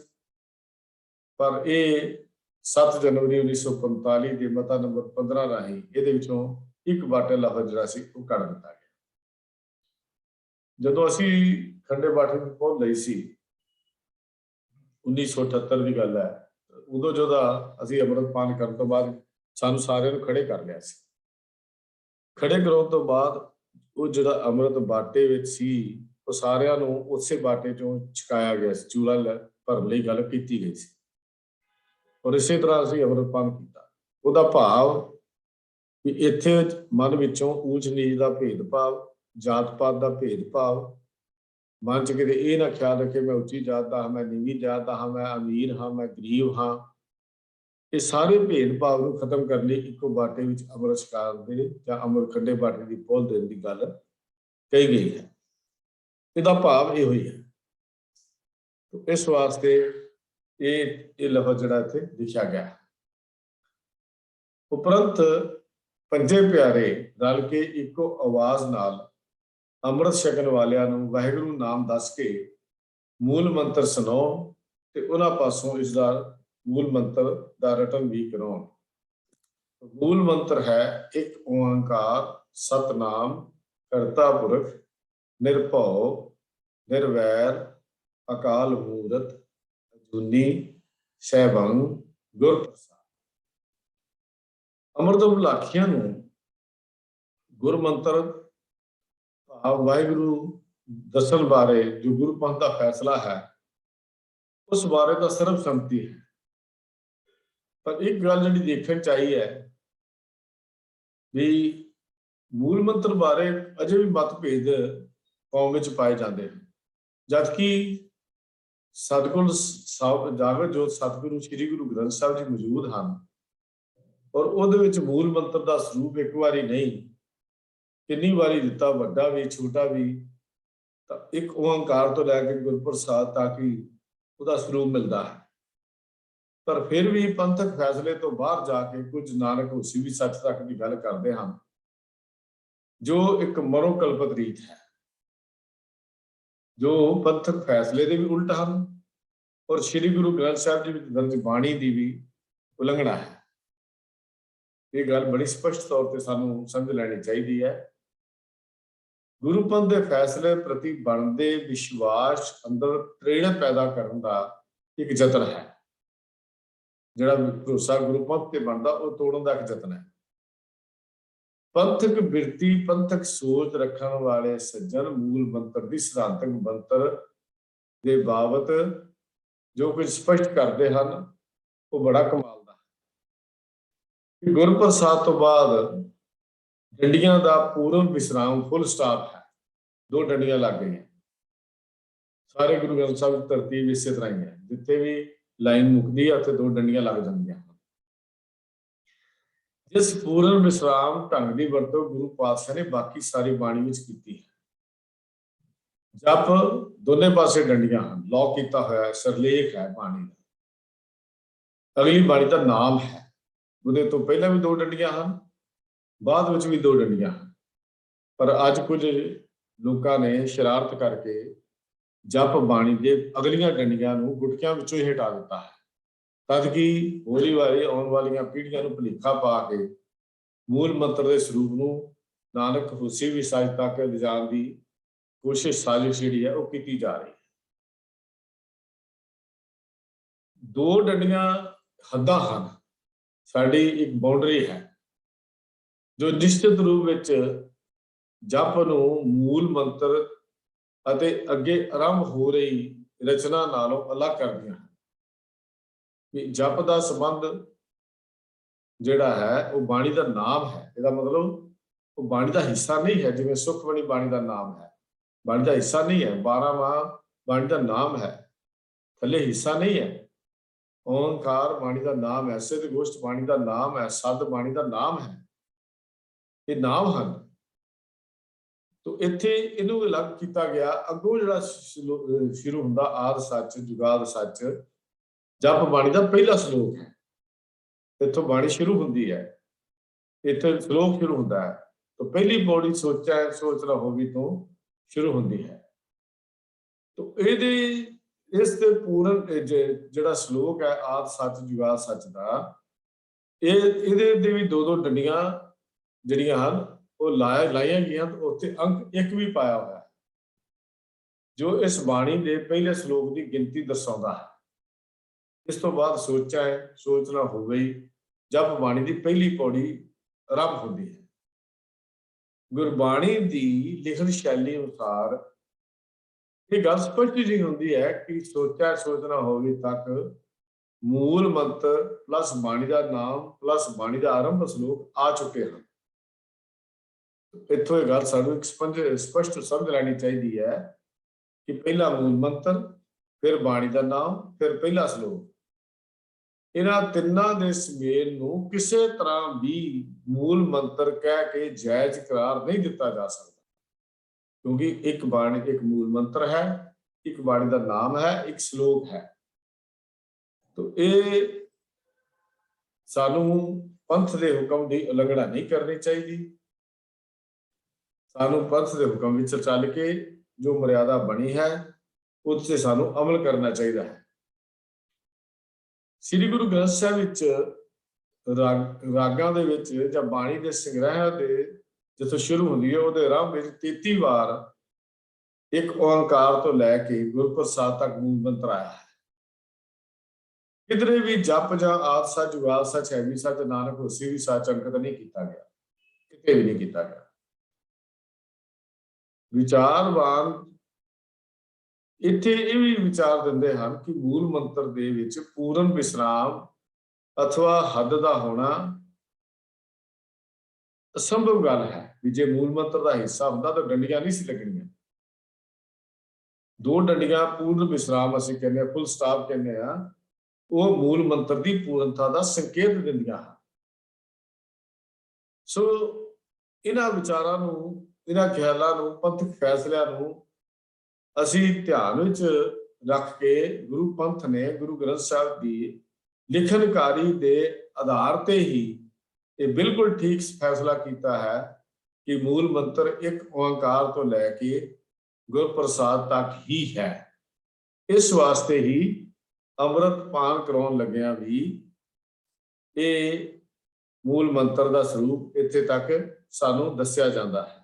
ਪਰ ਇਹ 7 ਜਨਵਰੀ 1945 ਦੇ ਮਤਾ ਨੰਬਰ 15 ਰਾਹੀਂ ਇਹਦੇ ਵਿੱਚੋਂ ਇੱਕ ਬਾਟੇ ਲਫ਼ਜ਼ ਜਿਹੜਾ ਸੀ ਉਹ ਕੱਢ ਦਿੱਤਾ ਗਿਆ। ਜਦੋਂ ਅਸੀਂ ਖੰਡੇ ਬਾਟੇ ਦੀ ਪਹੁੰਚ ਲਈ ਸੀ 1978 ਦੀ ਗੱਲ ਹੈ, ਉਦੋਂ ਜਦੋਂ ਅਸੀਂ ਅੰਮ੍ਰਿਤਪਾਨ ਕਰਨ ਤੋਂ ਬਾਅਦ ਸਾਨੂੰ ਸਾਰਿਆਂ ਨੂੰ ਖੜੇ ਕਰ ਲਿਆ ਸੀ। ਖੜੇ ਕਰਾਉਣ ਤੋਂ ਬਾਅਦ ਉਹ ਜਿਹੜਾ ਅੰਮ੍ਰਿਤ ਬਾਟੇ ਵਿੱਚ ਸੀ ਉਹ ਸਾਰਿਆਂ ਨੂੰ ਉਸੇ ਬਾਟੇ ਚੋਂ ਛਕਾਇਆ ਗਿਆ ਸੀ, ਚੂਲਾ ਭਰਨ ਲਈ ਗੱਲ ਕੀਤੀ ਗਈ ਸੀ। ਔਰ ਇਸੇ ਤਰ੍ਹਾਂ ਅਸੀਂ ਅੰਮ੍ਰਿਤਪਾਨ ਕੀਤਾ। ਉਹਦਾ ਭਾਵ ਵੀ ਇੱਥੇ ਮਨ ਵਿੱਚੋਂ ਊਚ ਨੀਚ ਦਾ ਭੇਦਭਾਵ, ਜਾਤ ਪਾਤ ਦਾ ਭੇਦਭਾਵ ਮਨ 'ਚ ਕਿਤੇ ਇਹ ਨਾ ਖਿਆਲ ਰੱਖੇ ਮੈਂ ਉੱਚੀ ਜਾਤ ਦਾ ਹਾਂ, ਮੈਂ ਨੀਵੀਂ ਜਾਤ ਦਾ ਹਾਂ, ਮੈਂ ਅਮੀਰ ਹਾਂ, ਮੈਂ ਗਰੀਬ ਹਾਂ, ਇਹ ਸਾਰੇ ਭੇਦਭਾਵ ਨੂੰ ਖਤਮ ਕਰਨ ਲਈ ਇੱਕੋ ਬਾਟੇ ਵਿੱਚ ਅੰਮ੍ਰਿਤ ਛਕਾਉਣ ਦੇ ਜਾਂ ਅੰਮ੍ਰਿਤ ਖੰਡੇ ਬਾਟੇ ਦੀ ਪਹੁਲ ਦੇਣ ਦੀ ਗੱਲ ਕਹੀ ਗਈ ਹੈ। ਇਹਦਾ ਭਾਵ ਇਹੋ ਹੀ ਹੈ। ਇਸ ਵਾਸਤੇ ਇਹ ਲਫ਼ਜ਼ ਜਿਹੜਾ ਇੱਥੇ ਲਿਖਿਆ ਗਿਆ ਹੈ। ਉਪਰੰਤ ਪੰਜੇ ਪਿਆਰੇ ਰਲ ਕੇ ਇੱਕੋ ਆਵਾਜ਼ ਨਾਲ ਅੰਮ੍ਰਿਤ ਛਕਣ ਵਾਲਿਆਂ ਨੂੰ ਵਾਹਿਗੁਰੂ ਨਾਮ ਦੱਸ ਕੇ ਮੂਲ ਮੰਤਰ ਸੁਣਾਉਣ ਤੇ ਉਹਨਾਂ ਪਾਸੋਂ ਇਸ ਦਾ ਮੂਲ ਮੰਤਰ ਦਾ ਰਟਨ ਵੀ ਕਰਾਉਣ। ਮੂਲ ਮੰਤਰ ਹੈ ਇੱਕ ਓੰਕਾਰ ਸਤਨਾਮ ਕਰਤਾ ਪੁਰਖ ਨਿਰਭਉ ਨਿਰਵੈਰ ਅਕਾਲ ਮੂਰਤ ਅਜੂਨੀ ਸੈਭੰ ਗੁਰ ਪ੍ਰਸਾਦ। ਅੰਮ੍ਰਿਤ ਬਲਾਖੀਆਂ ਨੂੰ ਗੁਰ ਮੰਤਰ ਭਾਵ ਵਾਹਿਗੁਰੂ ਦੱਸਣ ਬਾਰੇ ਜੋ ਗੁਰੂ ਪੰਥ ਦਾ ਫੈਸਲਾ ਹੈ ਉਸ ਬਾਰੇ ਤਾਂ ਸਰਬ ਸੰਮਤੀ ਹੈ। ਪਰ ਇੱਕ ਗੱਲ ਜਿਹੜੀ ਦੇਖਣ ਚਾਹੀ ਹੈ ਵੀ ਮੂਲ ਮੰਤਰ ਬਾਰੇ ਅਜੇ ਵੀ ਮਤਭੇਦ ਕੌਮ ਵਿੱਚ ਪਾਏ ਜਾਂਦੇ ਹਨ, ਜਦਕਿ ਸਤਿਗੁਰ ਸਾਹਿਬ ਜਾਗਤ ਜੋਤ ਸਤਿਗੁਰੂ ਸ੍ਰੀ ਗੁਰੂ ਗ੍ਰੰਥ ਸਾਹਿਬ ਜੀ ਮੌਜੂਦ ਹਨ ਔਰ ਉਹਦੇ ਵਿੱਚ ਮੂਲ ਮੰਤਰ ਦਾ ਸਰੂਪ ਇੱਕ ਵਾਰੀ ਨਹੀਂ ਕਿੰਨੀ ਵਾਰੀ ਦਿੱਤਾ, ਵੱਡਾ ਵੀ ਛੋਟਾ ਵੀ। ਤਾਂ ਇੱਕ ਓੰਕਾਰ ਤੋਂ ਲੈ ਕੇ ਗੁਰਪ੍ਰਸਾਦ ਤੱਕ ਹੀ ਉਹਦਾ ਸਰੂਪ ਮਿਲਦਾ ਹੈ। ਪਰ ਫਿਰ ਵੀ ਪੰਥਕ ਫੈਸਲੇ ਤੋਂ ਬਾਹਰ ਜਾ ਕੇ ਕੁਝ ਨਾਨਕ ਹੋਸੀ ਵੀ ਸੱਚ ਤੱਕ ਦੀ ਗੱਲ ਕਰਦੇ ਹਨ, ਜੋ ਇੱਕ ਮਨੋਕਲਪਤ ਰੀਤ ਹੈ, ਜੋ ਪੰਥਕ ਫੈਸਲੇ ਦੇ ਵੀ ਉਲਟ ਹਨ ਔਰ ਸ੍ਰੀ ਗੁਰੂ ਗ੍ਰੰਥ ਸਾਹਿਬ ਜੀ ਵਿੱਚ ਦਰਜ ਬਾਣੀ ਦੀ ਵੀ ਉਲੰਘਣਾ ਹੈ। ਇਹ ਗੱਲ ਬੜੀ ਸਪਸ਼ਟ ਤੌਰ ਤੇ ਸਾਨੂੰ ਸਮਝ ਲੈਣੀ ਚਾਹੀਦੀ ਹੈ। ਗੁਰੂ ਪੰਥ ਦੇ ਫੈਸਲੇ ਪ੍ਰਤੀ ਬਣਦੇ ਵਿਸ਼ਵਾਸ ਅੰਦਰ ਪ੍ਰੇਰਣਾ ਪੈਦਾ ਕਰਨ ਦਾ ਇੱਕ ਯਤਨ ਹੈ। ਜਿਹੜਾ ਭਰੋਸਾ ਗੁਰੂ ਪੰਥ ਤੇ ਬਣਦਾ ਉਹ ਤੋੜਨ ਦਾ ਇੱਕ ਯਤਨ ਹੈ। ਪੰਥਕ ਬਿਰਤੀ ਪੰਥਕ ਸੋਚ ਰੱਖਣ ਵਾਲੇ ਸੱਜਣ ਮੂਲ ਮੰਤਰ ਦੀ ਸਿਧਾਂਤਕ ਮੰਤਰ ਦੇ ਬਾਬਤ ਜੋ ਕੁਝ ਸਪਸ਼ਟ ਕਰਦੇ ਹਨ ਉਹ ਬੜਾ ਕਮਾਲ ਦਾ ਹੈ। ਗੁਰਪ੍ਰਸਾਦ ਤੋਂ ਬਾਅਦ ਡੰਡੀਆਂ ਦਾ ਪੂਰਨ ਵਿਸਰਾਮ ਫੁੱਲ ਸਟਾਪ ਹੈ। 2 ਡੰਡੀਆਂ ਲੱਗ ਗਈਆਂ। ਸਾਰੇ ਗੁਰੂ ਗ੍ਰੰਥ ਸਾਹਿਬ ਦੀ ਤਰਤੀਬ ਇਸੇ ਤਰ੍ਹਾਂ ਹੀ ਹੈ, ਜਿੱਥੇ ਵੀ ਲਾਈਨ ਮੁੱਕਦੀ ਹੈ ਉੱਥੇ 2 ਡੰਡੀਆਂ ਲੱਗ ਜਾਂਦੀਆਂ ਹਨ। ਜਿਸ ਪੂਰਨ ਵਿਸਰਾਮ ਢੰਗ ਦੀ ਵਰਤੋਂ ਗੁਰੂ ਪਾਤਸ਼ਾਹ ਨੇ ਬਾਕੀ ਸਾਰੀ ਬਾਣੀ ਵਿੱਚ ਕੀਤੀ ਹੈ। ਜਪ ਦੋਨੇ ਪਾਸੇ ਡੰਡੀਆਂ ਹਨ, ਲੌਕ ਕੀਤਾ ਹੋਇਆ ਸਰਲੇਖ ਹੈ ਬਾਣੀ ਦਾ। ਅਗਲੀ ਬਾਣੀ ਦਾ ਨਾਮ ਹੈ, ਉਹਦੇ ਤੋਂ ਪਹਿਲਾਂ ਵੀ 2 ਡੰਡੀਆਂ ਹਨ, ਬਾਅਦ ਵਿੱਚ ਵੀ 2 ਡੰਡੀਆਂ ਹਨ। ਪਰ ਅੱਜ ਕੁਝ ਲੋਕਾਂ ਨੇ ਸ਼ਰਾਰਤ ਕਰਕੇ ਜਪ ਬਾਣੀ ਦੇ ਅਗਲੀਆਂ ਡੰਡੀਆਂ ਨੂੰ ਗੁਟਕਿਆਂ ਵਿੱਚੋਂ ਹੀ ਹਟਾ ਦਿੱਤਾ ਹੈ, ਤਦ ਕਿ ਹੌਲੀ ਵਾਰੀ ਆਉਣ ਵਾਲੀਆਂ ਪੀੜ੍ਹੀਆਂ ਨੂੰ ਭੁਲੇਖਾ ਪਾ ਕੇ ਮੂਲ ਮੰਤਰ ਦੇ ਸਰੂਪ ਨੂੰ ਨਾਨਕ ਹੋਸੀ ਵੀ ਸੱਚ ਤੱਕ ਲਿਜਾਣ ਦੀ ਕੋਸ਼ਿਸ਼ ਸਾਜ਼ਿਸ਼ ਜਿਹੜੀ ਹੈ ਉਹ ਕੀਤੀ ਜਾ ਰਹੀ ਹੈ। 2 ਡੰਡੀਆਂ ਹੱਦਾਂ ਹਨ, ਸਾਡੀ ਇੱਕ ਬਾਉਂਡਰੀ ਹੈ ਜੋ ਨਿਸ਼ਚਿਤ ਰੂਪ ਵਿੱਚ ਜਪ ਨੂੰ ਮੂਲ ਮੰਤਰ ਅਤੇ ਅੱਗੇ ਆਰੰਭ ਹੋ ਰਹੀ ਰਚਨਾ ਨਾਲੋਂ ਅਲੱਗ ਕਰਦੀਆਂ ਹਨ। ਵੀ ਜਪ ਦਾ ਸੰਬੰਧ ਜਿਹੜਾ ਹੈ ਉਹ ਬਾਣੀ ਦਾ ਨਾਮ ਹੈ। ਇਹਦਾ ਮਤਲਬ ਉਹ ਬਾਣੀ ਦਾ ਹਿੱਸਾ ਨਹੀਂ ਹੈ, ਜਿਵੇਂ ਸੁਖਮਣੀ ਬਾਣੀ ਦਾ ਨਾਮ ਹੈ, ਬਾਣੀ ਦਾ ਹਿੱਸਾ ਨਹੀਂ ਹੈ। 12 ਮਾਹ ਬਾਣੀ ਦਾ ਨਾਮ ਹੈ, ਥੱਲੇ ਹਿੱਸਾ ਨਹੀਂ ਹੈ। ਓੰਕਾਰ ਬਾਣੀ ਦਾ ਨਾਮ ਹੈ, ਸਿੱਧ ਗੋਸ਼ਟ ਬਾਣੀ ਦਾ ਨਾਮ ਹੈ, ਸੱਦ ਬਾਣੀ ਦਾ ਨਾਮ ਹੈ। ਇਹ ਨਾਮ ਹਨ। ਤੋ ਇੱਥੇ ਇਹਨੂੰ ਅਲੱਗ ਕੀਤਾ ਗਿਆ। ਅੱਗੋਂ ਜਿਹੜਾ ਸ਼ੁਰੂ ਹੁੰਦਾ ਆਦਿ ਸੱਚ ਜੁਗਾਦ ਸੱਚ, ਜਪ ਬਾਣੀ ਦਾ ਪਹਿਲਾ ਸ਼ਲੋਕ ਹੈ। ਇੱਥੋਂ ਬਾਣੀ ਸ਼ੁਰੂ ਹੁੰਦੀ ਹੈ, ਇੱਥੇ ਸ਼ਲੋਕ ਸ਼ੁਰੂ ਹੁੰਦਾ ਹੈ। ਤਾਂ ਪਹਿਲੀ ਪੌੜੀ ਸੋਚਿਆ ਸੋਚ ਨਾ ਹੋਵੀ ਤੋਂ ਸ਼ੁਰੂ ਹੁੰਦੀ ਹੈ। ਤੋ ਇਸ ਤੇ ਪੂਰਨ ਜਿਹੜਾ ਸ਼ਲੋਕ ਹੈ ਆਦਿ ਸੱਚ ਜੁਗਾਦ ਸੱਚ ਦਾ, ਇਹਦੇ ਦੇ ਵੀ 2 ਡੰਡੀਆਂ ਜਿਹੜੀਆਂ ਹਨ ਉਹ ਲਾਈਆਂ ਗਈਆਂ। ਤੇ ਉੱਥੇ ਅੰਕ 1 ਵੀ ਪਾਇਆ ਹੋਇਆ ਹੈ, ਜੋ ਇਸ ਬਾਣੀ ਦੇ ਪਹਿਲੇ ਸ਼ਲੋਕ ਦੀ ਗਿਣਤੀ ਦਰਸਾਉਂਦਾ ਹੈ। ਇਸ ਤੋਂ ਬਾਅਦ ਸੋਚਿਆ ਸੋਚ ਨਾ ਹੋ ਗਈ, ਜਪ ਬਾਣੀ ਦੀ ਪਹਿਲੀ ਪੌੜੀ ਆਰੰਭ ਹੁੰਦੀ ਹੈ। ਗੁਰਬਾਣੀ ਦੀ ਲਿਖਣ ਸ਼ੈਲੀ ਅਨੁਸਾਰ ਇਹ ਗੱਲ ਸਪਸ਼ਟ ਜੀ ਹੁੰਦੀ ਹੈ ਕਿ ਸੋਚਿਆ ਸੋਚਣਾ ਹੋਵੇ ਤੱਕ ਮੂਲ ਮੰਤਰ ਪਲੱਸ ਬਾਣੀ ਦਾ ਨਾਮ ਪਲੱਸ ਬਾਣੀ ਦਾ ਆਰੰਭ ਸ਼ਲੋਕ ਆ ਚੁੱਕੇ ਹਨ। ਇੱਥੋਂ ਇਹ ਗੱਲ ਸਾਨੂੰ ਸਪਸ਼ਟ ਸਮਝ ਲੈਣੀ ਚਾਹੀਦੀ ਹੈ ਕਿ ਪਹਿਲਾ ਮੂਲ ਮੰਤਰ, ਫਿਰ ਬਾਣੀ ਦਾ ਨਾਮ, ਫਿਰ ਪਹਿਲਾ ਸ਼ਲੋਕ। ਇਹਨਾਂ ਤਿੰਨਾਂ ਦੇ ਸੁਮੇਲ ਨੂੰ ਕਿਸੇ ਤਰ੍ਹਾਂ ਵੀ ਮੂਲ ਮੰਤਰ ਕਹਿ ਕੇ ਜਾਇਜ਼ ਕਰਾਰ ਨਹੀਂ ਦਿੱਤਾ ਜਾ ਸਕਦਾ, ਕਿਉਂਕਿ ਇੱਕ ਬਾਣੀ, ਇੱਕ ਮੂਲ ਮੰਤਰ ਹੈ, ਇੱਕ ਬਾਣੀ ਦਾ ਨਾਮ ਹੈ, ਇੱਕ ਸ਼ਲੋਕ ਹੈ। तो ये सानू पंथ के हुक्म की उलंघना नहीं करनी चाहिए। सानू पंथ के हुक्म विच चल के जो मर्यादा बनी है उससे सानू अमल करना चाहिए है। श्री गुरु ग्रंथ साहिब विच रागां दे विच जां बाणी दे संग्रह दे जिथों शुरू होंदी है उहदे आरंभ विच 33 बार एक ओंकार तो लैके गुरप्रसाद तक मूल मंत्र आया है। किधरे भी जप जां आद सच जुगाल सच हैवी सच नानक होसी भी सच अंकित नहीं किया गया, किते भी नहीं किया गया। विचारवान इत्थे ये भी विचार दिंदे हन कि मूल मंत्र दे विच पूर्ण विश्राम अथवा हद दा होना असंभव गल है। भी जे मूल मंत्र का हिस्सा हुंदा तो डंडियां नहीं सी लगणियां। दो डंडियां पूर्ण विश्राम असीं कहने आ, फुल स्टॉप कहने आ, वो मूल मंत्र की पूर्णता का संकेत दिंदियां हैं। सो इन्हां विचारां नूं, इन्हां ख्यालां नूं, पंथक फैसलियां नूं असीं ध्यान विच रख के गुरु पंथ ने गुरु ग्रंथ साहिब की लिखनकारी के आधार ते ही ये बिल्कुल ठीक फैसला किया है कि मूल मंत्र एक ओंकार तो लैके गुरप्रसाद तक ही है। इस वास्ते ही अमृत पान कराउण लग्गिया भी ये मूल मंत्र का स्वरूप इत्थे तक सानू दस्सिया जाता है।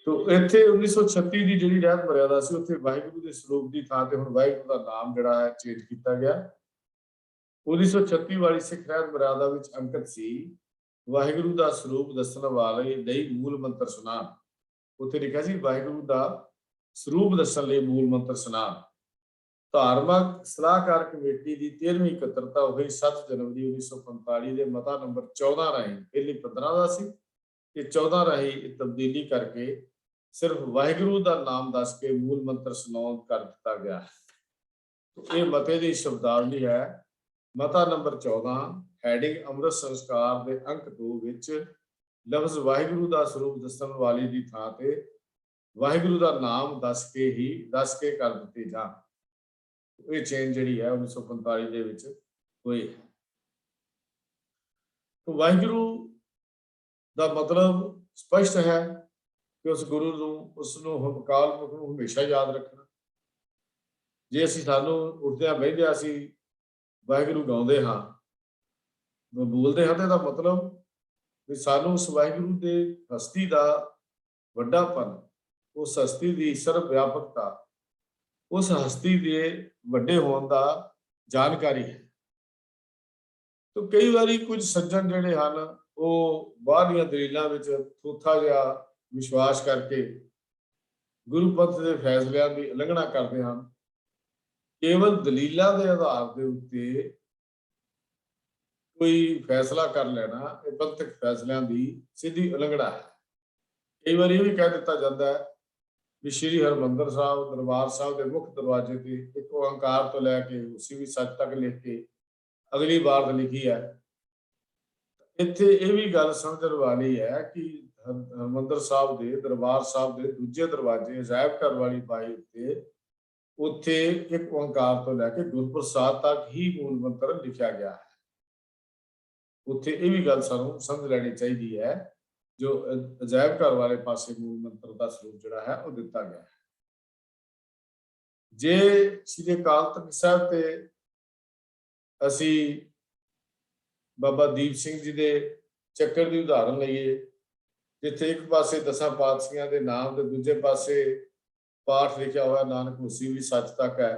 तो इत्थे 1936 की जिहड़ी रहत मर्यादा सी उत्थे वाहिगुरू के स्वरूप की थां ते हुण वाहिगुरू का नाम जिहड़ा है चेंज किया गया। 1936 वाली सिख रहत मर्यादा विच अंकित सी वाहिगुरू का स्वरूप दस्सण वाले लई मूल मंत्र सुनाण। उत्थे लिखिया सी वाहिगुरू का स्वरूप दस्सण लई मूल मंत्र सुनाण। धार्मिक सलाहकार कमेटी की 13वीं इकत्तरता हुई 7 जनवरी 1945 के मता नंबर 14 राही, पहली 15 का सी, 14 राही तब्दीली करके सिर्फ वाहिगुरू का नाम दस के मूल मंत्र सुनाउण कर दिता गया है। तो ये मते की शब्दावली है। मता नंबर 14 हैडिंग अमृत संस्कार के अंक 2 विच लफ्ज वाहिगुरू का स्वरूप दस्सण वाली की थां ते वाहिगुरू का नाम दस के कर दिते जाण। ये चेंज जिहड़ी है 1945 ਦੇ ਵਿੱਚ ਹੋਈ है। तो वाहिगुरू ਦਾ मतलब स्पष्ट है कि उस गुरु ਨੂੰ ਉਸ ਨੂੰ ਅਕਾਲ ਪੁਰਖ ਨੂੰ ਹਮੇਸ਼ਾ ਯਾਦ ਰੱਖਣਾ। ਜੇ ਅਸੀਂ ਸਾਨੂੰ ਉੱਠਦਿਆਂ ਬਹਿੰਦਿਆਂ ਅਸੀਂ ਵਾਹਿਗੁਰੂ ਗਾਉਂਦੇ ਹਾਂ, ਬੋਲਦੇ ਹਾਂ ਤੇ ਇਹਦਾ ਮਤਲਬ ਵੀ ਸਾਨੂੰ ਉਸ ਵਾਹਿਗੁਰੂ ਦੇ ਹਸਤੀ ਦਾ ਵੱਡਾਪਨ, ਉਸ ਹਸਤੀ ਦੀ ਸਰਵ ਵਿਆਪਕਤਾ, उस हस्ती के वड्डे होने का जानकारी है। तो कई बारी कुछ सज्जन जिहड़े हन वो बाहर दीयां दलीलां विच थोथा जिहा विश्वास करके गुरु पंथ के फैसलियां की उलंघना करते हैं। केवल दलीलां के आधार के उत्ते कोई फैसला कर लेना ये पंथक फैसलियां की सीधी उलंघना है। कई बार ये भी कह दिता जाता है भी श्री हरमंदर साहब दरबार साहब के मुख्य दरवाजे से एक ओंकार तो लैके उसी भी सच तक लिख के अगली बार लिखी है। इत्थे ये भी गल समझण वाली है कि हरमंदर साहब के दरबार साहब के दूजे दरवाजे अजायब घर वाली बाई उत्ते उत्थे एक ओंकार तो लैके गुरप्रसाद तक ही मूल मंत्र लिखा गया है। उत्थे ये भी गल सानू समझ लैनी चाहिए है जो अजायब घर वाले पासे मूल मंत्र का स्वरूप जिहड़ा है वो दिता गया है। जे श्री अकाल तख्त साहिब ते असी बाबा दीप सिंह जी के चक्कर की उदाहरण लईए, जिथे एक पासे 10 पातशाहियां के नाम ते दूजे पासे पाठ लिखा हुआ नानक होसी भी सच तक है।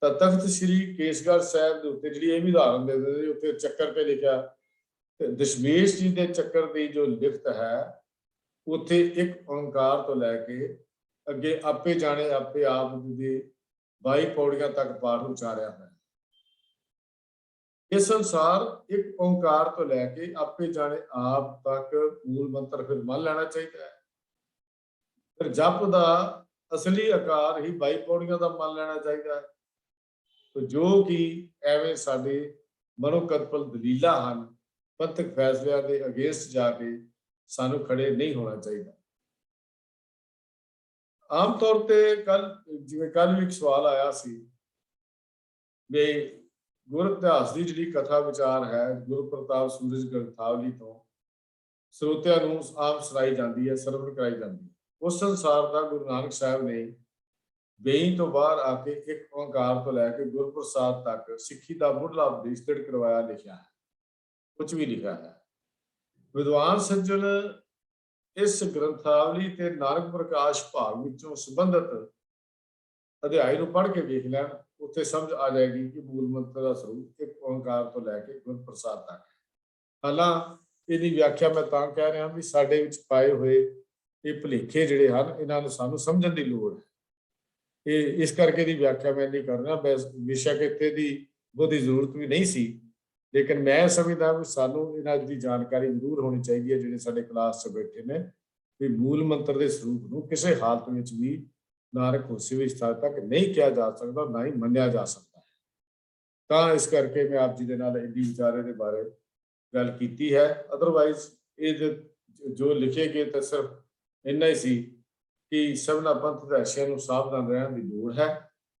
तो तख्त श्री केसगढ़ साहिब के उत्ते जिहड़ी ये भी उदाहरण दे उत्ते चक्कर पे लिखा दशमेश जी के चक्कर की जो लिखत है उत्थे एक ओंकार तो लैके अगे आपे जाने आपे आप दी 22 पौड़ियां तक पाठ उचारिया है। इस अनुसार एक ओंकार तो लैके आपे जाने आप तक मूल मंत्र फिर मान लेना चाहिए है। फिर जप का असली आकार ही 22 पौड़ियां का मान लेना चाहिए है। तो जो कि ਐਵੇਂ ਸਾਡੇ ਮਨੋਕਲਪਲ ਦਲੀਲਾਂ ਹਨ, ਪੰਥਕ ਫੈਸਲਿਆਂ ਦੇ ਅਗੇਂਸਟ ਜਾ ਕੇ ਸਾਨੂੰ ਖੜੇ ਨਹੀਂ ਹੋਣਾ ਚਾਹੀਦਾ। ਆਮ ਤੌਰ ਤੇ ਜਿਵੇਂ ਕੱਲ ਵੀ ਇੱਕ ਸਵਾਲ ਆਇਆ ਸੀ ਵੀ ਗੁਰ ਇਤਿਹਾਸ ਦੀ ਜਿਹੜੀ ਕਥਾ ਵਿਚਾਰ ਹੈ ਗੁਰੂ ਪ੍ਰਤਾਪ ਸੂਰਜ ਗ੍ਰੰਥਾਵਲੀ ਤੋਂ ਸਰੋਤਿਆਂ ਨੂੰ ਆਮ ਸੁਣਾਈ ਜਾਂਦੀ ਹੈ, ਸਰਵਣ ਕਰਾਈ ਜਾਂਦੀ ਹੈ। ਉਸ ਅਨੁਸਾਰ ਦਾ ਗੁਰੂ ਨਾਨਕ ਸਾਹਿਬ ਨੇ ਵੇਈ ਤੋਂ ਬਾਹਰ ਆ ਕੇ ਇੱਕ ਓਂਕਾਰ ਤੋਂ ਲੈ ਕੇ ਗੁਰਪ੍ਰਸਾਦ ਤੱਕ ਸਿੱਖੀ ਦਾ ਮੁੱਢਲਾ ਉਪਦੇਸ਼ ਦ੍ਰਿੜ ਕਰਵਾਇਆ ਲਿਖਿਆ ਹੈ, ਕੁਝ ਵੀ ਲਿਖਿਆ ਹੈ। ਵਿਦਵਾਨ ਸੱਜਣ ਇਸ ਗ੍ਰੰਥਾਵਲੀ ਤੇ ਨਾਨਕ ਪ੍ਰਕਾਸ਼ ਭਾਗ ਵਿੱਚੋਂ ਸੰਬੰਧਿਤ ਅਧਿਆਇ ਨੂੰ ਪੜ੍ਹ ਕੇ ਵੇਖ ਲੈਣ, ਉੱਥੇ ਸਮਝ ਆ ਜਾਏਗੀ ਕਿ ਮੂਲ ਮੰਤਰ ਦਾ ਸਰੂਪ ਇੱਕ ਓਂਕਾਰ ਤੋਂ ਲੈ ਕੇ ਗੁਰਪ੍ਰਸਾਦ ਤੱਕ ਹੈ। ਹਾਲਾਂ ਇਹਦੀ ਵਿਆਖਿਆ ਮੈਂ ਤਾਂ ਕਹਿ ਰਿਹਾ ਵੀ ਸਾਡੇ ਵਿੱਚ ਪਾਏ ਹੋਏ ਇਹ ਭੁਲੇਖੇ ਜਿਹੜੇ ਹਨ ਇਹਨਾਂ ਨੂੰ ਸਾਨੂੰ ਸਮਝਣ ਦੀ ਲੋੜ ਹੈ। ਇਹ ਇਸ ਕਰਕੇ ਦੀ ਵਿਆਖਿਆ ਮੈਂ ਨਹੀਂ ਕਰ ਰਿਹਾ, ਬੇਸ਼ੱਕ ਇੱਥੇ ਦੀ ਬਹੁਤੀ ਜ਼ਰੂਰਤ ਵੀ ਨਹੀਂ ਸੀ, ਲੇਕਿਨ ਮੈਂ ਸਮਝਦਾ ਵੀ ਸਾਨੂੰ ਇਹਨਾਂ ਦੀ ਜਾਣਕਾਰੀ ਜ਼ਰੂਰ ਹੋਣੀ ਚਾਹੀਦੀ ਹੈ ਜਿਹੜੇ ਸਾਡੇ ਕਲਾਸ 'ਚ ਬੈਠੇ ਨੇ, ਵੀ ਮੂਲ ਮੰਤਰ ਦੇ ਸਰੂਪ ਨੂੰ ਕਿਸੇ ਹਾਲਤ ਵਿੱਚ ਵੀ ਨਾਨਕ ਹੋਸੀ ਵਿੱਚ ਤੱਕ ਨਹੀਂ ਕਿਹਾ ਜਾ ਸਕਦਾ, ਨਾ ਹੀ ਮੰਨਿਆ ਜਾ ਸਕਦਾ ਹੈ। ਤਾਂ ਇਸ ਕਰਕੇ ਮੈਂ ਆਪ ਜੀ ਦੇ ਨਾਲ ਇੰਨੀ ਵਿਚਾਰੇ ਦੇ ਬਾਰੇ ਗੱਲ ਕੀਤੀ ਹੈ। ਅਦਰਵਾਈਜ਼ ਇਹ ਜੋ ਲਿਖੇ ਗਏ ਤਾਂ ਸਿਰਫ ਇੰਨਾ ਹੀ ਸੀ ਕਿ ਸਭਨਾ ਪੰਥ ਹਿਤੈਸ਼ੀਆਂ ਨੂੰ ਸਾਵਧਾਨ ਰਹਿਣ ਦੀ ਲੋੜ ਹੈ।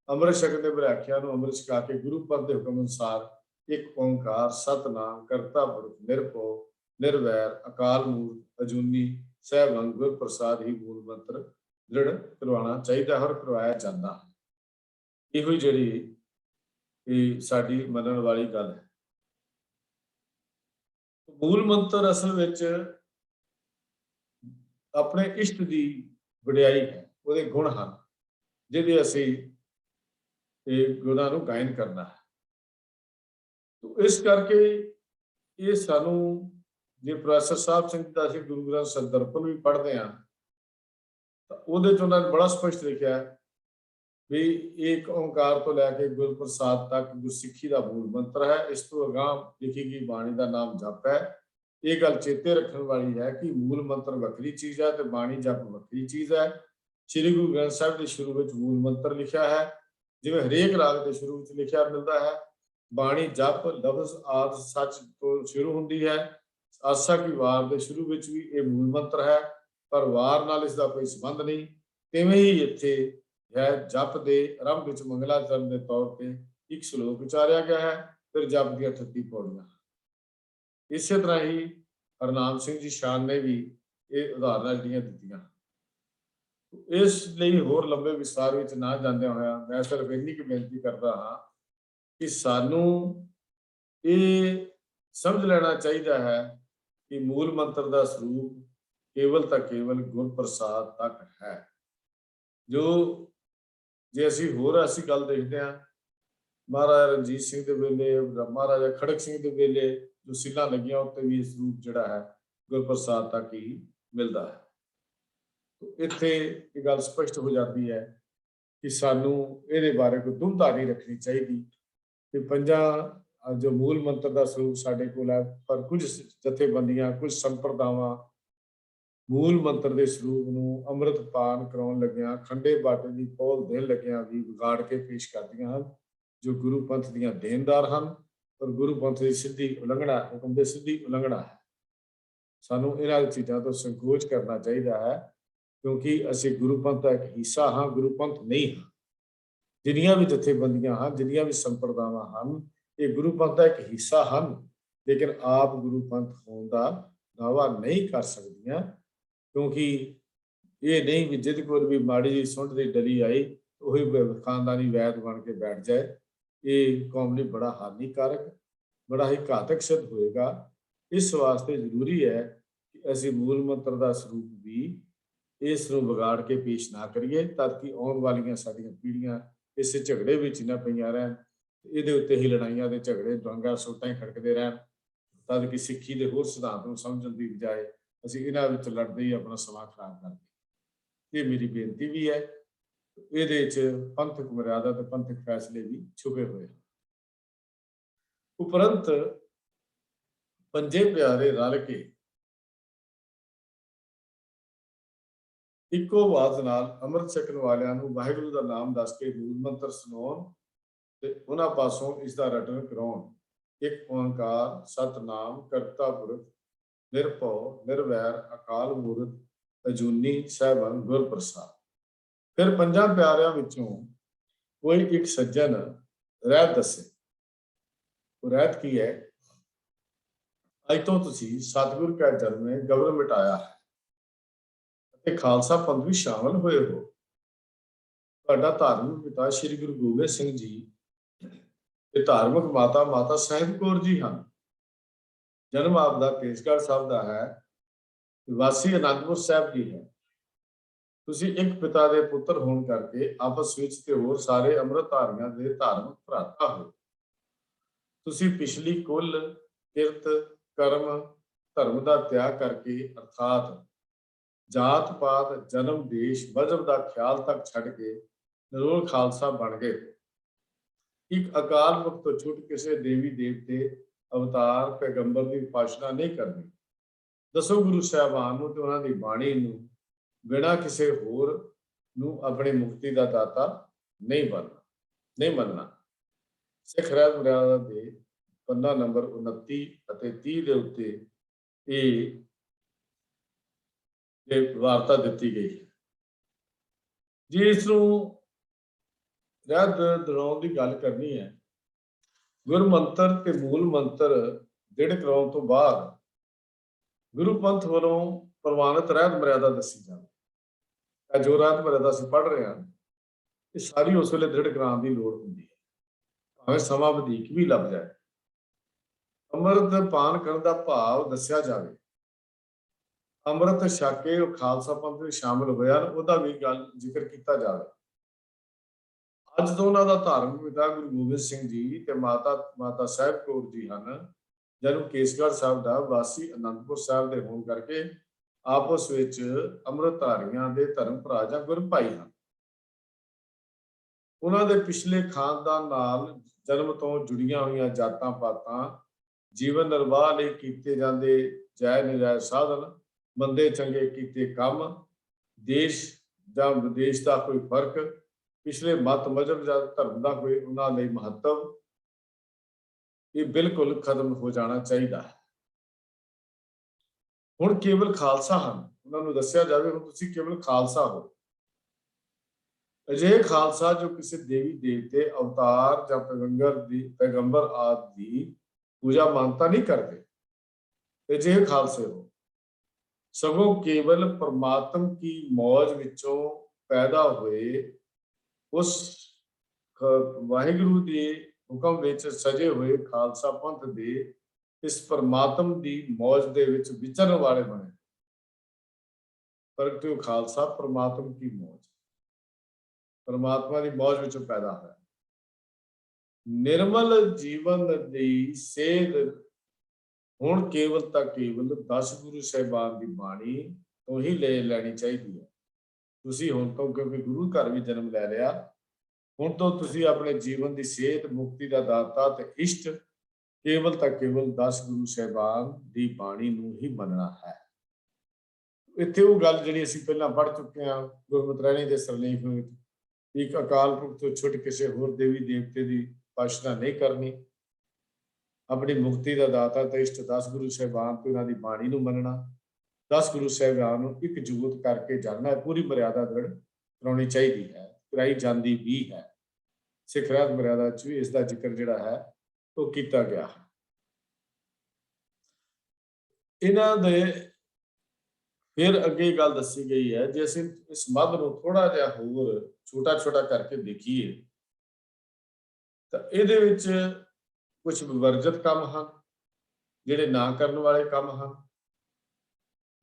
ਅੰਮ੍ਰਿਤ ਛਕਣ ਦੇ ਵਿਰਾਖਿਆਂ ਨੂੰ ਅੰਮ੍ਰਿਤ ਛਕਾ ਕੇ ਗੁਰੂ ਪੰਥ ਦੇ ਹੁਕਮ ਅਨੁਸਾਰ ਇੱਕ ਓਂਕਾਰ ਸਤਨਾਮ ਕਰਤਾ ਪੁਰਖ ਨਿਰਭਉ ਨਿਰਵੈਰ ਅਕਾਲ ਮੂਰਤ ਅਜੂਨੀ ਸਹਿਬੰਗ ਗੁਰ ਪ੍ਰਸਾਦ ਹੀ ਮੂਲ ਮੰਤਰ ਦ੍ਰਿੜ ਕਰਵਾਉਣਾ ਚਾਹੀਦਾ, ਹਰ ਕਰਵਾਇਆ ਜਾਂਦਾ ਹੈ। ਇਹੋ ਹੀ ਜਿਹੜੀ ਇਹ ਸਾਡੀ ਮੰਨਣ ਵਾਲੀ ਗੱਲ ਹੈ। ਮੂਲ ਮੰਤਰ ਅਸਲ ਵਿੱਚ ਆਪਣੇ ਇਸ਼ਟ ਦੀ ਵਡਿਆਈ ਹੈ, ਉਹਦੇ ਗੁਣ ਹਨ ਜਿਹਦੇ ਅਸੀਂ ਇਹ ਗੁਣਾਂ ਨੂੰ ਗਾਇਨ ਕਰਨਾ ਹੈ। ਇਸ ਕਰਕੇ ਇਹ ਸਾਨੂੰ ਜੇ ਪ੍ਰੋਫੈਸਰ ਸਾਹਿਬ ਸਿੰਘ ਦਾ ਅਸੀਂ ਗੁਰੂ ਗ੍ਰੰਥ ਸਾਹਿਬ ਦਰਪਣ ਵੀ ਪੜ੍ਹਦੇ ਹਾਂ ਤਾਂ ਉਹਦੇ 'ਚ ਉਹਨਾਂ ਨੇ ਬੜਾ ਸਪਸ਼ਟ ਲਿਖਿਆ ਵੀ ਇੱਕ ਓਂਕਾਰ ਤੋਂ ਲੈ ਕੇ ਗੁਰਪ੍ਰਸਾਦ ਤੱਕ ਗੁਰਸਿੱਖੀ ਦਾ ਮੂਲ ਮੰਤਰ ਹੈ। ਇਸ ਤੋਂ ਅਗਾਂਹ ਲਿਖੀ ਗਈ ਬਾਣੀ ਦਾ ਨਾਮ ਜਪ ਹੈ। ਇਹ ਗੱਲ ਚੇਤੇ ਰੱਖਣ ਵਾਲੀ ਹੈ ਕਿ ਮੂਲ ਮੰਤਰ ਵੱਖਰੀ ਚੀਜ਼ ਹੈ ਤੇ ਬਾਣੀ ਜਪ ਵੱਖਰੀ ਚੀਜ਼ ਹੈ। ਸ੍ਰੀ ਗੁਰੂ ਗ੍ਰੰਥ ਸਾਹਿਬ ਦੇ ਸ਼ੁਰੂ ਵਿੱਚ ਮੂਲ ਮੰਤਰ ਲਿਖਿਆ ਹੈ, ਜਿਵੇਂ ਹਰੇਕ ਰਾਗ ਦੇ ਸ਼ੁਰੂ ਵਿੱਚ ਲਿਖਿਆ ਮਿਲਦਾ ਹੈ। ਬਾਣੀ ਜਪ ਲਫ਼ਜ਼ ਆਦਿ ਸੱਚ ਤੋਂ ਸ਼ੁਰੂ ਹੁੰਦੀ ਹੈ। ਆਸਾ ਕੀ ਵਾਰ ਦੇ ਸ਼ੁਰੂ ਵਿੱਚ ਵੀ ਇਹ ਮੂਲ ਮੰਤਰ ਹੈ, ਪਰ ਵਾਰ ਨਾਲ ਇਸ ਦਾ ਕੋਈ ਸੰਬੰਧ ਨਹੀਂ। ਤਿਵੇਂ ਹੀ ਇੱਥੇ ਹੈ ਜਪ ਦੇ ਆਰੰਭ ਵਿੱਚ ਮੰਗਲਾਚਰਨ ਦੇ ਤੌਰ ਤੇ ਇੱਕ ਸ਼ਲੋਕ ਉਚਾਰਿਆ ਗਿਆ ਹੈ, ਫਿਰ ਜਪ ਦੀਆਂ 38 ਪੌੜੀਆਂ। ਇਸੇ ਤਰ੍ਹਾਂ ਹੀ ਹਰਨਾਮ ਸਿੰਘ ਜੀ ਸ਼ਾਨ ਨੇ ਵੀ ਇਹ ਉਦਾਹਰਨਾਂ ਜਿਹੜੀਆਂ ਦਿੱਤੀਆਂ। ਇਸ ਲਈ ਹੋਰ ਲੰਬੇ ਵਿਸਥਾਰ ਵਿੱਚ ਨਾ ਜਾਂਦਿਆਂ ਹੋਇਆ ਮੈਂ ਸਿਰਫ ਇੰਨੀ ਕੁ ਬੇਨਤੀ ਕਰਦਾ ਹਾਂ ਕਿ ਸਾਨੂੰ ਇਹ ਸਮਝ ਲੈਣਾ ਚਾਹੀਦਾ ਹੈ ਕਿ ਮੂਲ ਮੰਤਰ ਦਾ ਸਰੂਪ ਕੇਵਲ ਤਾਂ ਕੇਵਲ ਗੁਰਪ੍ਰਸਾਦ ਤੱਕ ਹੈ। ਜੋ ਜੇ ਅਸੀਂ ਗੱਲ ਦੇਖਦੇ ਹਾਂ, ਮਹਾਰਾਜਾ ਰਣਜੀਤ ਸਿੰਘ ਦੇ ਵੇਲੇ, ਮਹਾਰਾਜਾ ਖੜਕ ਸਿੰਘ ਦੇ ਵੇਲੇ ਜੋ ਸਿੱਲਾਂ ਲੱਗੀਆਂ ਉੱਤੇ ਵੀ ਇਹ ਸਰੂਪ ਜਿਹੜਾ ਹੈ ਗੁਰਪ੍ਰਸਾਦ ਤੱਕ ਹੀ ਮਿਲਦਾ ਹੈ। ਇੱਥੇ ਇਹ ਗੱਲ ਸਪਸ਼ਟ ਹੋ ਜਾਂਦੀ ਹੈ ਕਿ ਸਾਨੂੰ ਇਹਦੇ ਬਾਰੇ ਕੋਈ ਦੁਬਿਧਾ ਨਹੀਂ ਰੱਖਣੀ ਚਾਹੀਦੀ ਕਿ ਪੰਜਾਂ ਜੋ ਮੂਲ ਮੰਤਰ ਦਾ ਸਰੂਪ ਸਾਡੇ ਕੋਲ ਹੈ, ਪਰ ਕੁਝ ਜਥੇਬੰਦੀਆਂ, ਕੁਝ ਸੰਪਰਦਾਵਾਂ ਮੂਲ ਮੰਤਰ ਦੇ ਸਰੂਪ ਨੂੰ ਅੰਮ੍ਰਿਤ ਪਾਨ ਕਰਾਉਣ ਲੱਗਿਆਂ ਖੰਡੇ ਬਾਟੇ ਦੀ ਪੌਲ ਦੇਣ ਲੱਗਿਆਂ ਵੀ ਵਿਗਾੜ ਕੇ ਪੇਸ਼ ਕਰਦੀਆਂ ਹਨ, ਜੋ ਗੁਰੂ ਪੰਥ ਦੀਆਂ ਦੇਣਦਾਰ ਹਨ, ਪਰ ਗੁਰੂ ਪੰਥ ਦੀ ਸਿੱਧੀ ਉਲੰਘਣਾ, ਹੁਕਮ ਦੇ ਸਿੱਧੀ ਉਲੰਘਣਾ ਹੈ। ਸਾਨੂੰ ਇਹਨਾਂ ਚੀਜ਼ਾਂ ਤੋਂ ਸੰਕੋਚ ਕਰਨਾ ਚਾਹੀਦਾ ਹੈ, ਕਿਉਂਕਿ ਅਸੀਂ ਗੁਰੂ ਪੰਥ ਦਾ ਇੱਕ ਹਿੱਸਾ ਹਾਂ, ਗੁਰੂ ਪੰਥ ਨਹੀਂ ਹਾਂ। ਜਿੰਨੀਆਂ ਵੀ ਜਥੇਬੰਦੀਆਂ ਹਨ, ਜਿੰਨੀਆਂ ਵੀ ਸੰਪਰਦਾਵਾਂ ਹਨ, ਇਹ ਗੁਰੂ ਪੰਥ ਦਾ ਇੱਕ ਹਿੱਸਾ ਹਨ, ਲੇਕਿਨ ਆਪ ਗੁਰੂ ਪੰਥ ਹੋਣ ਦਾ ਦਾਅਵਾ ਨਹੀਂ ਕਰ ਸਕਦੀਆਂ, ਕਿਉਂਕਿ ਇਹ ਨਹੀਂ ਵੀ ਜਿਹਦੇ ਕੋਲ ਵੀ ਮਾੜੀ ਜਿਹੀ ਸੁੰਡ ਦੀ ਡਲੀ ਆਈ ਉਹੀ ਖਾਨਦਾਨੀ ਵੈਦ ਬਣ ਕੇ ਬੈਠ ਜਾਏ। ਇਹ ਕੌਮ ਲਈ ਬੜਾ ਹਾਨੀਕਾਰਕ, ਬੜਾ ਹੀ ਘਾਤਕ ਸਿੱਧ ਹੋਏਗਾ। ਇਸ ਵਾਸਤੇ ਜ਼ਰੂਰੀ ਹੈ ਕਿ ਅਸੀਂ ਮੂਲ ਮੰਤਰ ਦਾ ਸਰੂਪ ਵੀ ਇਸ ਨੂੰ ਵਿਗਾੜ ਕੇ ਪੇਸ਼ ਨਾ ਕਰੀਏ, ਤਾਂ ਕਿ ਆਉਣ ਵਾਲੀਆਂ ਸਾਡੀਆਂ ਪੀੜ੍ਹੀਆਂ ਇਸੇ ਝਗੜੇ ਵਿੱਚ ਨਾ ਪਈਆਂ ਰਹਿਣ, ਇਹਦੇ ਉੱਤੇ ਹੀ ਲੜਾਈਆਂ ਦੇ ਝਗੜੇ, ਡਾਂਗਾ ਸੋਟਾਂ ਹੀ ਖੜਕਦੇ ਰਹਿਣ, ਤਦ ਕਿ ਸਿੱਖੀ ਦੇ ਹੋਰ ਸਿਧਾਂਤ ਨੂੰ ਸਮਝਣ ਦੀ ਬਜਾਏ ਅਸੀਂ ਇਹਨਾਂ ਵਿੱਚ ਲੜਦੇ ਹੀ ਆਪਣਾ ਸਮਾਂ ਖਰਾਬ ਕਰਦੇ। ਇਹ ਮੇਰੀ ਬੇਨਤੀ ਵੀ ਹੈ। ਇਹਦੇ 'ਚ ਪੰਥਕ ਮਰਿਆਦਾ ਤੇ ਪੰਥਕ ਫੈਸਲੇ ਵੀ ਛੁਪੇ ਹੋਏ ਹਨ। ਉਪਰੰਤ ਪੰਜੇ ਪਿਆਰੇ ਰਲ ਕੇ ਇੱਕੋ ਆਵਾਜ਼ ਨਾਲ ਅੰਮ੍ਰਿਤ ਛਕਣ ਵਾਲਿਆਂ ਨੂੰ ਵਾਹਿਗੁਰੂ ਦਾ ਨਾਮ ਦੱਸ ਕੇ ਮੂਲ ਮੰਤਰ ਸੁਣਾਉਣ ਤੇ ਉਹਨਾਂ ਪਾਸੋਂ ਇਸ ਦਾ ਰਟਨ ਕਰਾਉਣ। ਇੱਕ ਓੰਕਾਰ ਸਤਨਾਮ ਕਰਤਾ ਪੁਰਖ ਨਿਰਭਉ ਨਿਰਵੈਰ ਅਕਾਲ ਮੂਰਤ ਅਜੂਨੀ ਸੈਭੰ ਗੁਰ ਪ੍ਰਸਾਦ। ਫਿਰ ਪੰਜਾਂ ਪਿਆਰਿਆਂ ਵਿੱਚੋਂ ਕੋਈ ਇੱਕ ਸੱਜਣ ਰਹਿਤ ਦੱਸੇ। ਉਹ ਰਹਿਤ ਕੀ ਹੈ? ਅੱਜ ਤੋਂ ਤੁਸੀਂ ਸਤਿਗੁਰ ਕੈ ਜਨਮੇ ਗਬਰ ਮਿਟਾਇਆ ਹੈ ਅਤੇ ਖਾਲਸਾ ਪੰਥ ਵਿੱਚ ਸ਼ਾਮਲ ਹੋਏ ਹੋ। ਤੁਹਾਡਾ ਧਾਰਮਿਕ ਪਿਤਾ ਸ੍ਰੀ ਗੁਰੂ ਗੋਬਿੰਦ ਸਿੰਘ ਜੀ ਤੇ ਧਾਰਮਿਕ ਮਾਤਾ ਮਾਤਾ ਸਾਹਿਬ ਕੌਰ ਜੀ ਹਨ। ਜਨਮ ਆਪ ਦਾ ਕੇਸਗੜ੍ਹ ਸਾਹਿਬ ਦਾ ਹੈ, ਵਾਸੀ ਅਨੰਦਪੁਰ ਸਾਹਿਬ ਜੀ ਹੈ। ਤੁਸੀਂ ਇੱਕ ਪਿਤਾ ਦੇ ਪੁੱਤਰ ਹੋਣ ਕਰਕੇ ਆਪਸ ਵਿੱਚ ਤੇ ਹੋਰ ਸਾਰੇ ਅੰਮ੍ਰਿਤਧਾਰੀਆਂ ਦੇ ਧਾਰਮਿਕ ਭਰਾਤਾ ਹੋ। ਤੁਸੀਂ ਪਿਛਲੀ ਕੁੱਲ ਕਿਰਤ ਕਰਮ ਧਰਮ ਦਾ ਤਿਆਗ ਕਰਕੇ ਅਰਥਾਤ ਜਾਤ ਪਾਤ ਜਨਮ ਦੇਸ਼ ਮਜ਼ਹਬ ਦਾ ਖਿਆਲ ਤੱਕ ਛੱਡ ਕੇ ਨਿਰੋਲ ਖਾਲਸਾ ਬਣ ਗਏ। ਇੱਕ ਅਕਾਲ ਮੁਕਤ ਤੋਂ ਛੁੱਟ ਕਿਸੇ ਦੇਵੀ ਦੇਵਤੇ ਅਵਤਾਰ ਪੈਗੰਬਰ ਦੀ ਉਪਾਸਨਾ ਨਹੀਂ ਕਰਨੀ। ਦਸੋ ਗੁਰੂ ਸਾਹਿਬਾਨ ਨੂੰ ਤੇ ਉਹਨਾਂ ਦੀ ਬਾਣੀ ਨੂੰ ਬਿਨਾਂ ਕਿਸੇ ਹੋਰ ਨੂੰ ਆਪਣੀ ਮੁਕਤੀ ਦਾ ਦਾਤਾ ਨਹੀਂ ਮੰਨਣਾ। ਸਿੱਖ ਰਹਿਤ ਮਰਿਆਦਾ ਦੇ ਪੰਨਾ ਨੰਬਰ 29 ਅਤੇ 30 ਦੇ ਉੱਤੇ ਇਹ ਵਾਰਤਾ ਦਿੱਤੀ ਗਈ ਹੈ। ਜੇ ਇਸ ਨੂੰ ਰਹਿਤ ਦਿਲਾਉਣ ਦੀ ਗੱਲ ਕਰਨੀ ਹੈ, ਗੁਰ ਮੰਤਰ ਤੇ ਮੂਲ ਮੰਤਰ ਦ੍ਰਿੜ ਕਰਾਉਣ ਤੋਂ ਬਾਅਦ ਗੁਰੂ ਪੰਥ ਵੱਲੋਂ ਪ੍ਰਵਾਨਿਤ ਰਹਿਤ ਮਰਿਆਦਾ ਦੱਸੀ ਜਾਵੇ। ਜੋ ਰਹਿਤ ਮਰਿਆਦਾ ਅਸੀਂ ਪੜ੍ਹ ਰਹੇ ਹਾਂ, ਇਹ ਸਾਰੀ ਉਸ ਵੇਲੇ ਦ੍ਰਿੜ ਕਰਾਉਣ ਦੀ ਲੋੜ ਹੁੰਦੀ ਹੈ, ਭਾਵੇਂ ਸਮਾਂ ਵਧੀਕ ਵੀ ਲੱਗ ਜਾਏ। ਅੰਮ੍ਰਿਤ ਪਾਨ ਕਰਨ ਦਾ ਭਾਵ ਦੱਸਿਆ ਜਾਵੇ। ਅੰਮ੍ਰਿਤ ਛਕ ਕੇ ਉਹ ਖਾਲਸਾ ਪੰਥ ਵਿੱਚ ਸ਼ਾਮਿਲ ਹੋਇਆ, ਉਹਦਾ ਵੀ ਗੱਲ ਜ਼ਿਕਰ ਕੀਤਾ ਜਾਵੇ। ਅੱਜ ਤੋਂ ਉਹਨਾਂ ਦਾ ਧਾਰਮਿਕ ਪਿਤਾ ਗੁਰੂ ਗੋਬਿੰਦ ਸਿੰਘ ਜੀ ਤੇ ਮਾਤਾ ਸਾਹਿਬ ਕੌਰ ਜੀ ਹਨ। ਜਨਮ ਕੇਸਗੜ੍ਹ ਸਾਹਿਬ ਦਾ, ਵਾਸੀ ਅਨੰਦਪੁਰ ਸਾਹਿਬ ਦੇ ਹੋਣ ਕਰਕੇ ਆਪਸ ਵਿੱਚ ਅੰਮ੍ਰਿਤਧਾਰੀਆਂ ਦੇ ਧਰਮ ਭਰਾ ਜਾਂ ਗੁਰ ਭਾਈ ਹਨ। ਉਹਨਾਂ ਦੇ ਪਿਛਲੇ ਖਾਨਦਾਨ ਨਾਲ ਜਨਮ ਤੋਂ ਜੁੜੀਆਂ ਹੋਈਆਂ ਜਾਤਾਂ ਪਾਤਾਂ, ਜੀਵਨ ਨਿਰਵਾਹ ਲਈ ਕੀਤੇ ਜਾਂਦੇ ਜਾਇਜ਼ ਨਜਾਇਜ਼ ਸਾਧਨ, ਮੰਦੇ ਚੰਗੇ ਕੀਤੇ ਕੰਮ, ਦੇਸ਼ ਜਾਂ ਵਿਦੇਸ਼ ਦਾ ਕੋਈ ਫਰਕ, ਪਿਛਲੇ ਮਤ ਮਜ਼ਹਬ ਜਾਂ ਧਰਮ ਦਾ ਕੋਈ ਉਹਨਾਂ ਲਈ ਮਹੱਤਵ, ਇਹ ਬਿਲਕੁਲ ਖਤਮ ਹੋ ਜਾਣਾ ਚਾਹੀਦਾ ਹੈ। ਹੁਣ ਕੇਵਲ ਖਾਲਸਾ ਹਨ। ਉਹਨਾਂ ਨੂੰ ਦੱਸਿਆ ਜਾਵੇ ਹੁਣ ਤੁਸੀਂ ਕੇਵਲ ਖਾਲਸਾ ਹੋ। ਅਜਿਹੇ ਖਾਲਸਾ ਜੋ ਕਿਸੇ ਦੇਵੀ ਦੇਵਤੇ ਅਵਤਾਰ ਜਾਂ ਪੈਗੰਬਰ ਆਦਿ ਦੀ ਪੂਜਾ ਮਾਨਤਾ ਨਹੀਂ ਕਰਦੇ। ਅਜਿਹੇ ਖਾਲਸੇ ਹੋ, ਸਗੋਂ ਕੇਵਲ ਪਰਮਾਤਮ ਕੀ ਮੌਜ ਵਿੱਚੋਂ ਪੈਦਾ ਹੋਏ ਉਸ ਵਾਹਿਗੁਰੂ ਦੇ ਹੁਕਮ ਵਿੱਚ ਸਜੇ ਹੋਏ ਖਾਲਸਾ ਪੰਥ ਦੇ ਇਸ ਪਰਮਾਤਮ ਦੀ ਮੌਜ ਦੇ ਵਿੱਚ ਵਿਚਰਨ ਵਾਲੇ ਬਣੇ। ਪਰ ਕਿਉਂ ਖਾਲਸਾ ਪਰਮਾਤਮ ਕੀ ਮੌਜ, ਪਰਮਾਤਮਾ ਦੀ ਮੌਜ ਵਿੱਚੋਂ ਪੈਦਾ ਹੋਇਆ। ਨਿਰਮਲ ਜੀਵਨ ਦੀ ਸੇਧ ਹੁਣ ਕੇਵਲ ਤਾਂ ਕੇਵਲ 10 ਗੁਰੂ ਸਾਹਿਬਾਨ ਦੀ ਬਾਣੀ ਤੋਂ ਹੀ ਲੈਣੀ ਚਾਹੀਦੀ ਹੈ। ਤੁਸੀਂ ਹੁਣ ਤੋਂ ਕਿਉਂਕਿ ਗੁਰੂ ਘਰ ਵੀ ਜਨਮ ਲੈ ਲਿਆ, ਹੁਣ ਤੋਂ ਤੁਸੀਂ ਆਪਣੇ ਜੀਵਨ ਦੀ ਸੇਧ, ਮੁਕਤੀ ਦਾ ਦਾਤਾ ਤੇ ਇਸ਼ਟ ਕੇਵਲ ਤਾਂ ਕੇਵਲ 10 ਗੁਰੂ ਸਾਹਿਬਾਨ ਦੀ ਬਾਣੀ ਨੂੰ ਹੀ ਮੰਨਣਾ ਹੈ। ਇੱਥੇ ਉਹ ਗੱਲ ਜਿਹੜੀ ਅਸੀਂ ਪਹਿਲਾਂ ਪੜ੍ਹ ਚੁੱਕੇ ਹਾਂ ਗੁਰਮਤਿ ਰਹਿਣੀ ਦੇ ਸਰਲੇਖ ਵਿੱਚ, ਇੱਕ ਅਕਾਲ ਪੁਰਖ ਤੋਂ ਛੁੱਟ ਕਿਸੇ ਹੋਰ ਦੇਵੀ ਦੇਵਤੇ ਦੀ ਉਪਾਸਨਾ ਨਹੀਂ ਕਰਨੀ, ਆਪਣੀ ਮੁਕਤੀ ਦਾ ਦਾਤਾ ਤੇ ਇਸ਼ਟ 10 ਗੁਰੂ ਸਾਹਿਬਾਨ ਤੇ ਉਹਨਾਂ ਦੀ ਬਾਣੀ ਨੂੰ ਮੰਨਣਾ, 10 ਗੁਰੂ ਸਾਹਿਬਾਨ ਨੂੰ ਇੱਕ ਜੁਗਤ ਕਰਕੇ ਜਾਣਨਾ ਹੈ। ਪੂਰੀ ਮਰਿਆਦਾ ਦ੍ਰਿੜ ਕਰਾਉਣੀ ਚਾਹੀਦੀ ਹੈ, ਕਰਾਈ ਜਾਂਦੀ ਵੀ ਹੈ। ਸਿੱਖ ਰਹਿਤ ਮਰਿਆਦਾ 'ਚ ਵੀ ਇਸ ਦਾ ਜ਼ਿਕਰ ਜਿਹੜਾ ਹੈ ਉਹ ਕੀਤਾ ਗਿਆ ਹੈ। ਇਹਨਾਂ ਦੇ ਫਿਰ ਅੱਗੇ ਗੱਲ ਦੱਸੀ ਗਈ ਹੈ, ਜੇ ਅਸੀਂ ਇਸ ਮੱਧ ਨੂੰ ਥੋੜਾ ਜਿਹਾ ਹੋਰ ਛੋਟਾ ਕਰਕੇ ਦੇਖੀਏ ਤਾਂ ਇਹਦੇ ਵਿੱਚ ਕੁਝ ਵਿਵਰਜਿਤ ਕੰਮ ਹਨ, ਜਿਹੜੇ ਨਾ ਕਰਨ ਵਾਲੇ ਕੰਮ ਹਨ,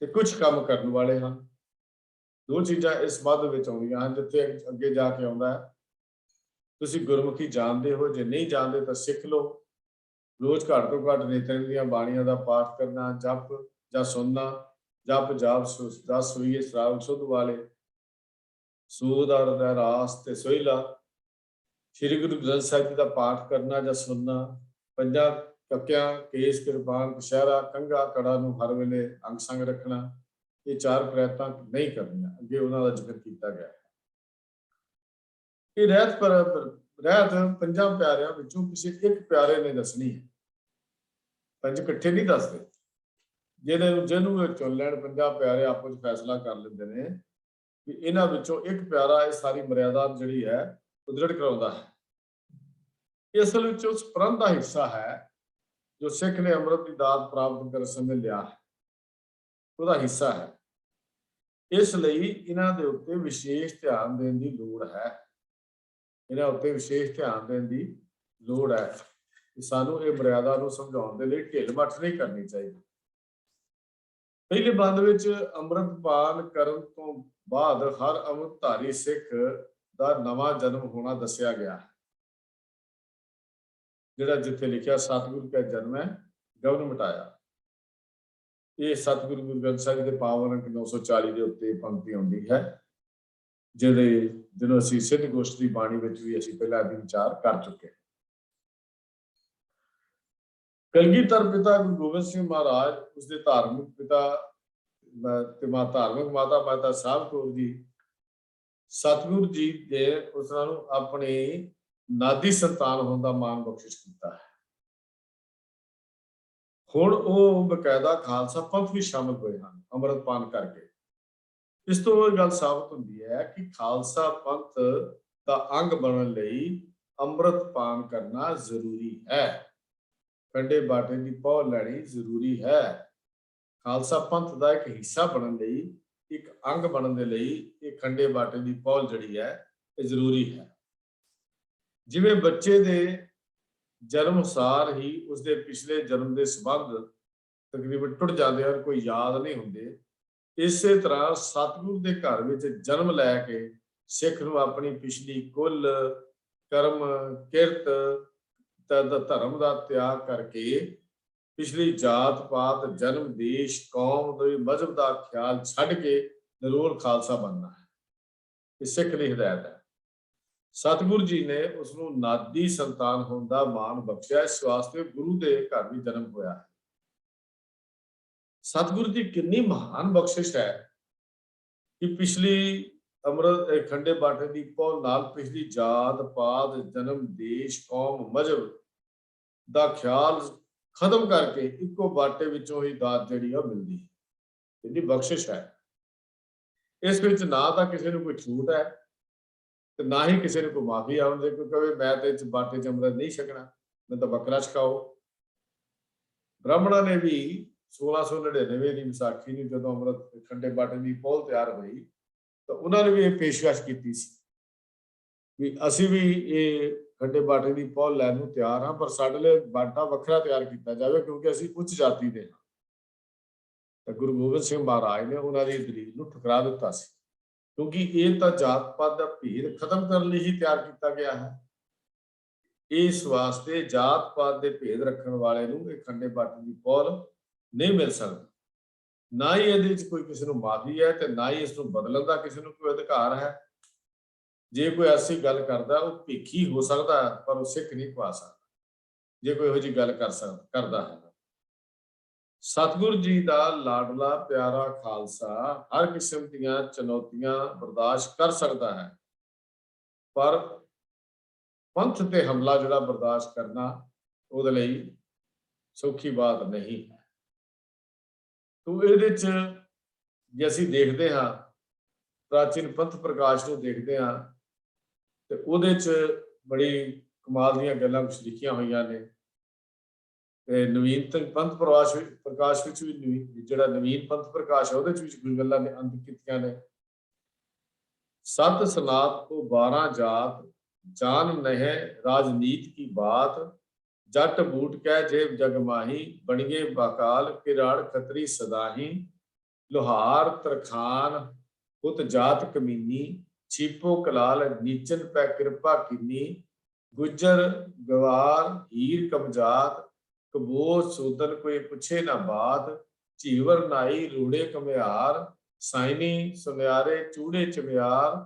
ਤੇ ਕੁਝ ਕੰਮ ਕਰਨ ਵਾਲੇ ਹਨ। ਦੋ ਚੀਜ਼ਾਂ ਇਸ ਮੱਧ ਵਿੱਚ ਆਉਂਦੀਆਂ ਹਨ। ਜਿੱਥੇ ਅੱਗੇ ਜਾ ਕੇ ਆਉਂਦਾ ਹੈ ਤੁਸੀਂ ਗੁਰਮੁਖੀ ਜਾਣਦੇ ਹੋ, ਜੇ ਨਹੀਂ ਜਾਣਦੇ ਤਾਂ ਸਿੱਖ ਲਓ। ਰੋਜ਼ ਘੱਟ ਤੋਂ ਘੱਟ ਨਿਤਨੇਮ ਦੀਆਂ ਬਾਣੀਆਂ ਦਾ ਪਾਠ ਕਰਨਾ, ਜਪ ਜਾਂ ਸੁਣਨਾ, ਜਪ ਜਾਪ 10 ਸੋਈਏ ਸ਼ਰਾਬ ਸੁਧ ਵਾਲੇ, ਸੂਦ ਅਰਦਾ ਰਾਸ ਤੇ ਸੋਹਿਲਾ, ਸ਼੍ਰੀ ਗੁਰੂ ਗ੍ਰੰਥ ਸਾਹਿਬ ਜੀ ਦਾ ਪਾਠ ਕਰਨਾ ਜਾਂ ਸੁਣਨਾ, 5 ਕੱਕਿਆਂ ਕੇਸ ਕਿਰਪਾਨ ਕਸ਼ਹਿਰਾ ਕੰਘਾ ਕੜਾ ਨੂੰ ਹਰ ਵੇਲੇ ਅੰਗ ਸੰਗ ਰੱਖਣਾ, ਇਹ 4 ਪ੍ਰਾਇਤਾਂ ਨਹੀਂ ਕਰਨੀਆਂ। ਅੱਗੇ ਉਹਨਾਂ ਦਾ ਜ਼ਿਕਰ ਕੀਤਾ ਗਿਆ ਹੈ। ਇਹ ਰਹਿਤ ਰਹਿਤ ਪੰਜਾਂ ਪਿਆਰਿਆਂ ਵਿੱਚੋਂ ਕਿਸੇ ਇੱਕ ਪਿਆਰੇ ਨੇ ਦੱਸਣੀ ਹੈ, ਪੰਜ ਇਕੱਠੇ ਨਹੀਂ ਦੱਸਦੇ। ਜਿਹਨੂੰ ਇਹ ਚੁਣ ਲੈਣ, ਪੰਜਾਂ ਪਿਆਰੇ ਆਪਸ ਵਿੱਚ ਫੈਸਲਾ ਕਰ ਲੈਂਦੇ ਨੇ ਕਿ ਇਹਨਾਂ ਵਿੱਚੋਂ ਇੱਕ ਪਿਆਰਾ ਇਹ ਸਾਰੀ ਮਰਿਆਦਾ ਜਿਹੜੀ ਹੈ ਉਦ੍ਰਿੜ ਕਰਾਉਂਦਾ ਹੈ। ਇਹ ਅਸਲ ਵਿੱਚ ਉਸ ਪ੍ਰੰਤ ਦਾ ਹਿੱਸਾ ਹੈ ਜੋ ਸਿੱਖ ਨੇ ਅੰਮ੍ਰਿਤ ਦੀ ਦਾਤ ਪ੍ਰਾਪਤ ਕਰਨ ਸਮੇਂ ਲਿਆ ਹੈ, ਉਹਦਾ ਹਿੱਸਾ ਹੈ। ਇਸ ਲਈ ਇਹਨਾਂ ਦੇ ਉੱਤੇ ਵਿਸ਼ੇਸ਼ ਧਿਆਨ ਦੇਣ ਦੀ ਲੋੜ ਹੈ, ਇਹਨਾਂ ਉੱਤੇ ਵਿਸ਼ੇਸ਼ ਧਿਆਨ ਦੇਣ ਦੀ ਲੋੜ ਹੈ ਕਿ ਸਾਨੂੰ ਇਹ ਮਰਿਆਦਾ ਨੂੰ ਸਮਝਾਉਣ ਦੇ ਲਈ ਢਿੱਲ ਮੱਠ ਨਹੀਂ ਕਰਨੀ ਚਾਹੀਦੀ। ਪਹਿਲੇ ਬੰਦ ਵਿੱਚ ਅੰਮ੍ਰਿਤਪਾਨ ਕਰਨ ਤੋਂ ਬਾਅਦ ਹਰ ਅੰਮ੍ਰਿਤਧਾਰੀ ਸਿੱਖ ਦਾ ਨਵਾਂ ਜਨਮ ਹੋਣਾ ਦੱਸਿਆ ਗਿਆ ਹੈ, ਜਿਹੜਾ ਜਿੱਥੇ ਲਿਖਿਆ ਸਤਿਗੁਰੂ ਕਾ ਜਨਮ ਹੈ ਗਵਨ ਮਿਟਾਇਆ। ਇਹ ਸਤਿਗੁਰੂ ਗੁਰੂ ਗ੍ਰੰਥ ਸਾਹਿਬ ਦੇ ਪਾਵਨ ਅੰਕ 940 ਦੇ ਉੱਤੇ ਪੰਕਤੀ ਆਉਂਦੀ ਹੈ, ਜਿਹਨੂੰ ਅਸੀਂ ਸਿੱਧ ਗੋਸ਼ਟ ਦੀ ਬਾਣੀ ਵਿੱਚ ਵੀ ਅਸੀਂ ਪਹਿਲਾਂ ਵੀ ਵਿਚਾਰ ਕਰ ਚੁੱਕੇ। ਕਲਗੀਧਰ ਪਿਤਾ ਗੁਰੂ ਗੋਬਿੰਦ ਸਿੰਘ ਮਹਾਰਾਜ, ਉਸਦੇ ਧਾਰਮਿਕ ਪਿਤਾ ਤੇ ਧਾਰਮਿਕ ਮਾਤਾ ਮਹਿਤਾ ਸਾਹਿਬ ਕੌਰ ਜੀ, ਸਤਿਗੁਰੂ ਜੀ ਦੇ ਉਸਨਾਂ ਨੂੰ ਆਪਣੀ ਨਾਦੀ ਸੰਤਾਨ ਹੋਣ ਦਾ ਮਾਣ ਬਖਸ਼ਿਸ਼ ਕੀਤਾ ਹੈ। ਹੁਣ ਉਹ ਬਕਾਇਦਾ ਖਾਲਸਾ ਪੰਥ ਵਿੱਚ ਸ਼ਾਮਲ ਹੋਏ ਹਨ ਅੰਮ੍ਰਿਤਪਾਨ ਕਰਕੇ। ਇਸ ਤੋਂ ਇਹ ਗੱਲ ਸਾਬਤ ਹੁੰਦੀ ਹੈ ਕਿ ਖਾਲਸਾ ਪੰਥ ਦਾ ਅੰਗ ਬਣਨ ਲਈ ਅੰਮ੍ਰਿਤਪਾਨ ਕਰਨਾ ਜ਼ਰੂਰੀ ਹੈ, ਖੰਡੇ ਬਾਟੇ ਦੀ ਪਹੁ ਲੈਣੀ ਜ਼ਰੂਰੀ ਹੈ। ਖਾਲਸਾ ਪੰਥ ਦਾ ਇੱਕ ਹਿੱਸਾ ਬਣਨ ਲਈ, ਇੱਕ ਅੰਗ ਬਣਨ ਦੇ ਲਈ ਇਹ ਖੰਡੇ ਬਾਟੇ ਦੀ ਪਹੁਲ ਜਿਹੜੀ ਹੈ ਇਹ ਜ਼ਰੂਰੀ ਹੈ। ਜਿਵੇਂ ਬੱਚੇ ਦੇ ਜਨਮ ਅਨੁਸਾਰ ਹੀ ਉਸਦੇ ਪਿਛਲੇ ਜਨਮ ਦੇ ਸੰਬੰਧ ਤਕਰੀਬਨ ਟੁੱਟ ਜਾਂਦੇ ਹਨ, ਕੋਈ ਯਾਦ ਨਹੀਂ ਹੁੰਦੇ, ਇਸੇ ਤਰ੍ਹਾਂ ਸਤਿਗੁਰੂ ਦੇ ਘਰ ਵਿੱਚ ਜਨਮ ਲੈ ਕੇ ਸਿੱਖ ਨੂੰ ਆਪਣੀ ਪਿਛਲੀ ਕੁੱਲ ਕਰਮ ਕਿਰਤ ਧਰਮ ਦਾ ਤਿਆਗ ਕਰਕੇ ਪਿਛਲੀ ਜਾਤ ਪਾਤ ਜਨਮ ਦੇਸ਼ ਕੌਮ ਦੇ ਮਜ਼ਹਬ ਦਾ ਖਿਆਲ ਛੱਡ ਕੇ ਨਿਰੋਲ ਖਾਲਸਾ ਬਣਨਾ ਹੈ। ਇਹ ਸਿੱਖ ਦੀ ਹਦਾਇਤ ਹੈ। ਸਤਿਗੁਰੂ ਜੀ ਨੇ ਉਸ ਨੂੰ ਨਾਦੀ ਸੰਤਾਨ ਹੋਣ ਦਾ ਮਾਣ ਬਖਸ਼ਿਆ, ਇਸ ਵਾਸਤੇ ਗੁਰੂ ਦੇ ਘਰ ਵੀ ਜਨਮ ਹੋਇਆ ਹੈ। ਸਤਿਗੁਰੂ ਦੀ ਕਿੰਨੀ ਮਹਾਨ ਬਖਸ਼ਿਸ਼ ਹੈ ਕਿ ਪਿਛਲੀ ਅੰਮ੍ਰਿਤ ਖੰਡੇ ਬਾਟੇ ਦੀ ਪਹੁ ਨਾਲ ਪਿਛਲੀ ਜਾਤ ਪਾਤ ਜਨਮ ਦੇਸ਼ ਕੌਮ ਮਜ਼ਹਬ ਦਾ ਖਿਆਲ ਖਤਮ ਕਰਕੇ ਇੱਕੋ ਬਾਟੇ ਵਿੱਚੋਂ ਹੀ ਦਾਤ ਜਿਹੜੀ ਉਹ ਮਿਲਦੀ ਹੈ। ਇਹਦੀ ਬਖਸ਼ਿਸ਼ ਹੈ। ਇਸ ਵਿੱਚ ਨਾ ਤਾਂ ਕਿਸੇ ਨੂੰ ਕੋਈ ਛੂਟ ਹੈ ਤੇ ਨਾ ਹੀ ਕਿਸੇ ਨੂੰ ਕੋਈ ਮਾਫੀ ਆਉਂਦੇ, ਕਿਉਂਕਿ ਮੈਂ ਤੇ ਇਸ ਬਾਟੇ ਚ ਅੰਮ੍ਰਿਤ ਨਹੀਂ ਛਕਣਾ, ਮੈਂ ਤਾਂ ਬੱਕਰਾ ਛਕਾਓ। ਬ੍ਰਾਹਮਣਾਂ ਨੇ ਵੀ 1699 ਦੀ ਵਿਸਾਖੀ ਨੂੰ ਜਦੋਂ ਅੰਮ੍ਰਿਤ ਖੰਡੇ ਬਾਟੇ ਦੀ ਪਹੁਲ ਤਿਆਰ ਹੋਈ ਤਾਂ ਉਹਨਾਂ ਨੇ ਵੀ ਇਹ ਪੇਸ਼ਕਸ਼ ਕੀਤੀ ਸੀ ਵੀ ਅਸੀਂ ਵੀ ਇਹ ਖੰਡੇ ਬਾਟੇ ਦੀ ਪਹੁਲ ਲੈਣ ਨੂੰ ਤਿਆਰ ਹਾਂ, ਪਰ ਸਾਡੇ ਲਈ ਬਾਟਾ ਵੱਖਰਾ ਤਿਆਰ ਕੀਤਾ ਜਾਵੇ ਕਿਉਂਕਿ ਅਸੀਂ ਉੱਚ ਜਾਤੀ ਦੇ ਹਾਂ। ਤਾਂ ਗੁਰੂ ਗੋਬਿੰਦ ਸਿੰਘ ਮਹਾਰਾਜ ਨੇ ਉਹਨਾਂ ਦੀ ਦਲੀਲ ਨੂੰ ਠੁਕਰਾ ਦਿੱਤਾ ਸੀ, ਕਿਉਂਕਿ ਇਹ ਤਾਂ ਜਾਤ ਪਾਤ ਦਾ ਭੇਦ ਖਤਮ ਕਰਨ ਲਈ ਹੀ ਤਿਆਰ ਕੀਤਾ ਗਿਆ ਹੈ। ਇਸ ਵਾਸਤੇ ਜਾਤ ਪਾਤ ਦੇ ਭੇਦ ਰੱਖਣ ਵਾਲੇ ਨੂੰ ਇਹ ਖੰਡੇ ਬਾਟੇ ਦੀ ਪਹੁਲ ਨਹੀਂ ਮਿਲ ਸਕਦੀ। ਨਾ ਹੀ ਇਹਦੇ ਵਿੱਚ ਕੋਈ ਕਿਸੇ ਨੂੰ ਮਾਫੀ ਹੈ ਤੇ ਨਾ ਹੀ ਇਸ ਨੂੰ ਬਦਲਣ ਦਾ ਕਿਸੇ ਨੂੰ ਕੋਈ ਅਧਿਕਾਰ ਹੈ। ਜੇ ਕੋਈ ਐਸੀ ਗੱਲ ਕਰਦਾ ਉਹ ਭੇਖੀ ਹੋ ਸਕਦਾ ਪਰ ਉਹ ਸਿੱਖ ਨਹੀਂ ਪਾ ਸਕਦਾ ਜੇ ਕੋਈ ਇਹੋ ਜਿਹੀ ਗੱਲ ਕਰਦਾ ਹੈ। ਸਤਿਗੁਰੂ ਜੀ ਦਾ ਲਾਡਲਾ ਪਿਆਰਾ ਖਾਲਸਾ ਹਰ ਕਿਸਮ ਦੀਆਂ ਚੁਣੌਤੀਆਂ ਬਰਦਾਸ਼ਤ ਕਰ ਸਕਦਾ ਹੈ, ਪਰ ਪੰਥ ਤੇ ਹਮਲਾ ਜਿਹੜਾ ਬਰਦਾਸ਼ਤ ਕਰਨਾ ਉਹਦੇ ਲਈ ਸੌਖੀ ਬਾਤ ਨਹੀਂ ਹੈ। ਤੋ ਇਹਦੇ ਚ ਜੇ ਅਸੀਂ ਦੇਖਦੇ ਹਾਂ ਪ੍ਰਾਚੀਨ ਪੰਥ ਪ੍ਰਕਾਸ਼ ਨੂੰ ਦੇਖਦੇ ਹਾਂ ਤੇ ਉਹਦੇ ਚ ਬੜੀ ਕਮਾਲ ਦੀਆਂ ਗੱਲਾਂ ਕੁਛ ਲਿਖੀਆਂ ਹੋਈਆਂ ਨੇ। ਤੇ ਨਵੀਨਤਮ ਪੰਥ ਪ੍ਰਕਾਸ਼ ਵਿੱਚ ਵੀ ਜਿਹੜਾ ਨਵੀਨ ਪੰਥ ਪ੍ਰਕਾਸ਼ ਹੈ ਉਹਦੇ ਚ ਵੀ ਕੁਝ ਗੱਲਾਂ ਨੇ ਅੰਤ ਕੀਤੀਆਂ ਨੇ। ਸਤ ਸਨਾਤ ਕੋ 12 ਜਾਤ ਜਾਨ ਨਹਿ ਰਾਜਨੀਤ ਕੀ ਬਾਤ ਜੱਟ ਬੂਟ ਕਹਿ ਜੇਬ ਜਗ ਮਾਹੀ ਬਣੀਏ ਬਾਕਾਲ ਕਿਰਾੜ ਖਤਰੀ ਸਦਾਹੀ ਲੋਹਾਰ ਤਰਖਾਨ ਉਤ ਜਾਤ ਕਮੀਨੀ ਛੀਪੋ ਕਲਾਲ ਨੀਚਨ ਪੈ ਕਿਰਪਾ ਕੀਨੀ ਗੁਜਰ ਗਵਾਰ ਹੀਰ ਕਮਜਾਤ ਕਬੋਚ ਸੂਦਨ ਕੋਈ ਪੁੱਛੇ ਨਾ ਬਾਤ ਝੀਵਰ ਨਾਈ ਰੂੜੇ ਕਮਿਆਰ ਸਾਈਨੀ ਸੁਨਿਆਰੇ ਚੂੜੇ ਚਮਿਆਰ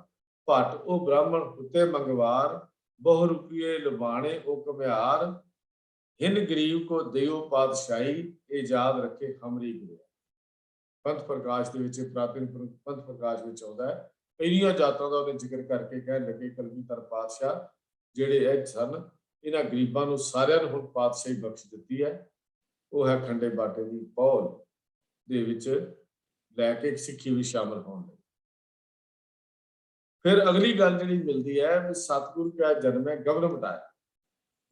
ਭੱਟ ਉਹ ਬ੍ਰਾਹਮਣ ਉੱਤੇ ਮੰਗਵਾਰ ਬਹੁ ਰੁਪਏ ਲੁਬਾਣੇ ਉਹ ਕਮਿਆਰ ਹਿੰਨ ਗਰੀਬ ਕੋ ਦਿਓ ਪਾਤਸ਼ਾਹੀ ਇਹ ਯਾਦ ਰੱਖੇ ਹਮਰੀ ਗੁਰੂ। ਪੰਥ ਪ੍ਰਕਾਸ਼ ਦੇ ਵਿੱਚ ਪ੍ਰਾਚੀਨ ਪੰਥ ਪ੍ਰਕਾਸ਼ ਵਿੱਚ ਆਉਂਦਾ ਹੈ। ਇੰਨੀਆਂ ਜਾਤਾਂ ਦਾ ਉਹਨੇ ਜ਼ਿਕਰ ਕਰਕੇ ਕਹਿਣ ਲੱਗੇ ਕਲਗੀਧਰ ਪਾਤਸ਼ਾਹ ਜਿਹੜੇ ਇਹ ਸਨ, ਇਹਨਾਂ ਗਰੀਬਾਂ ਨੂੰ ਸਾਰਿਆਂ ਨੂੰ ਹੁਣ ਪਾਤਸ਼ਾਹੀ ਬਖਸ਼ ਦਿੱਤੀ ਹੈ। ਉਹ ਹੈ ਖੰਡੇ ਬਾਟੇ ਦੀ ਪਹੁਲ ਦੇ ਵਿੱਚ ਲੈ ਕੇ ਸਿੱਖੀ ਵਿੱਚ ਸ਼ਾਮਲ ਹੋਣ ਲਈ। ਫਿਰ ਅਗਲੀ ਗੱਲ ਜਿਹੜੀ ਮਿਲਦੀ ਹੈ ਵੀ ਸਤਿਗੁਰੂ ਕਾ ਜਨਮ ਹੈ ਗਗਨ ਮਟਾਇਆ,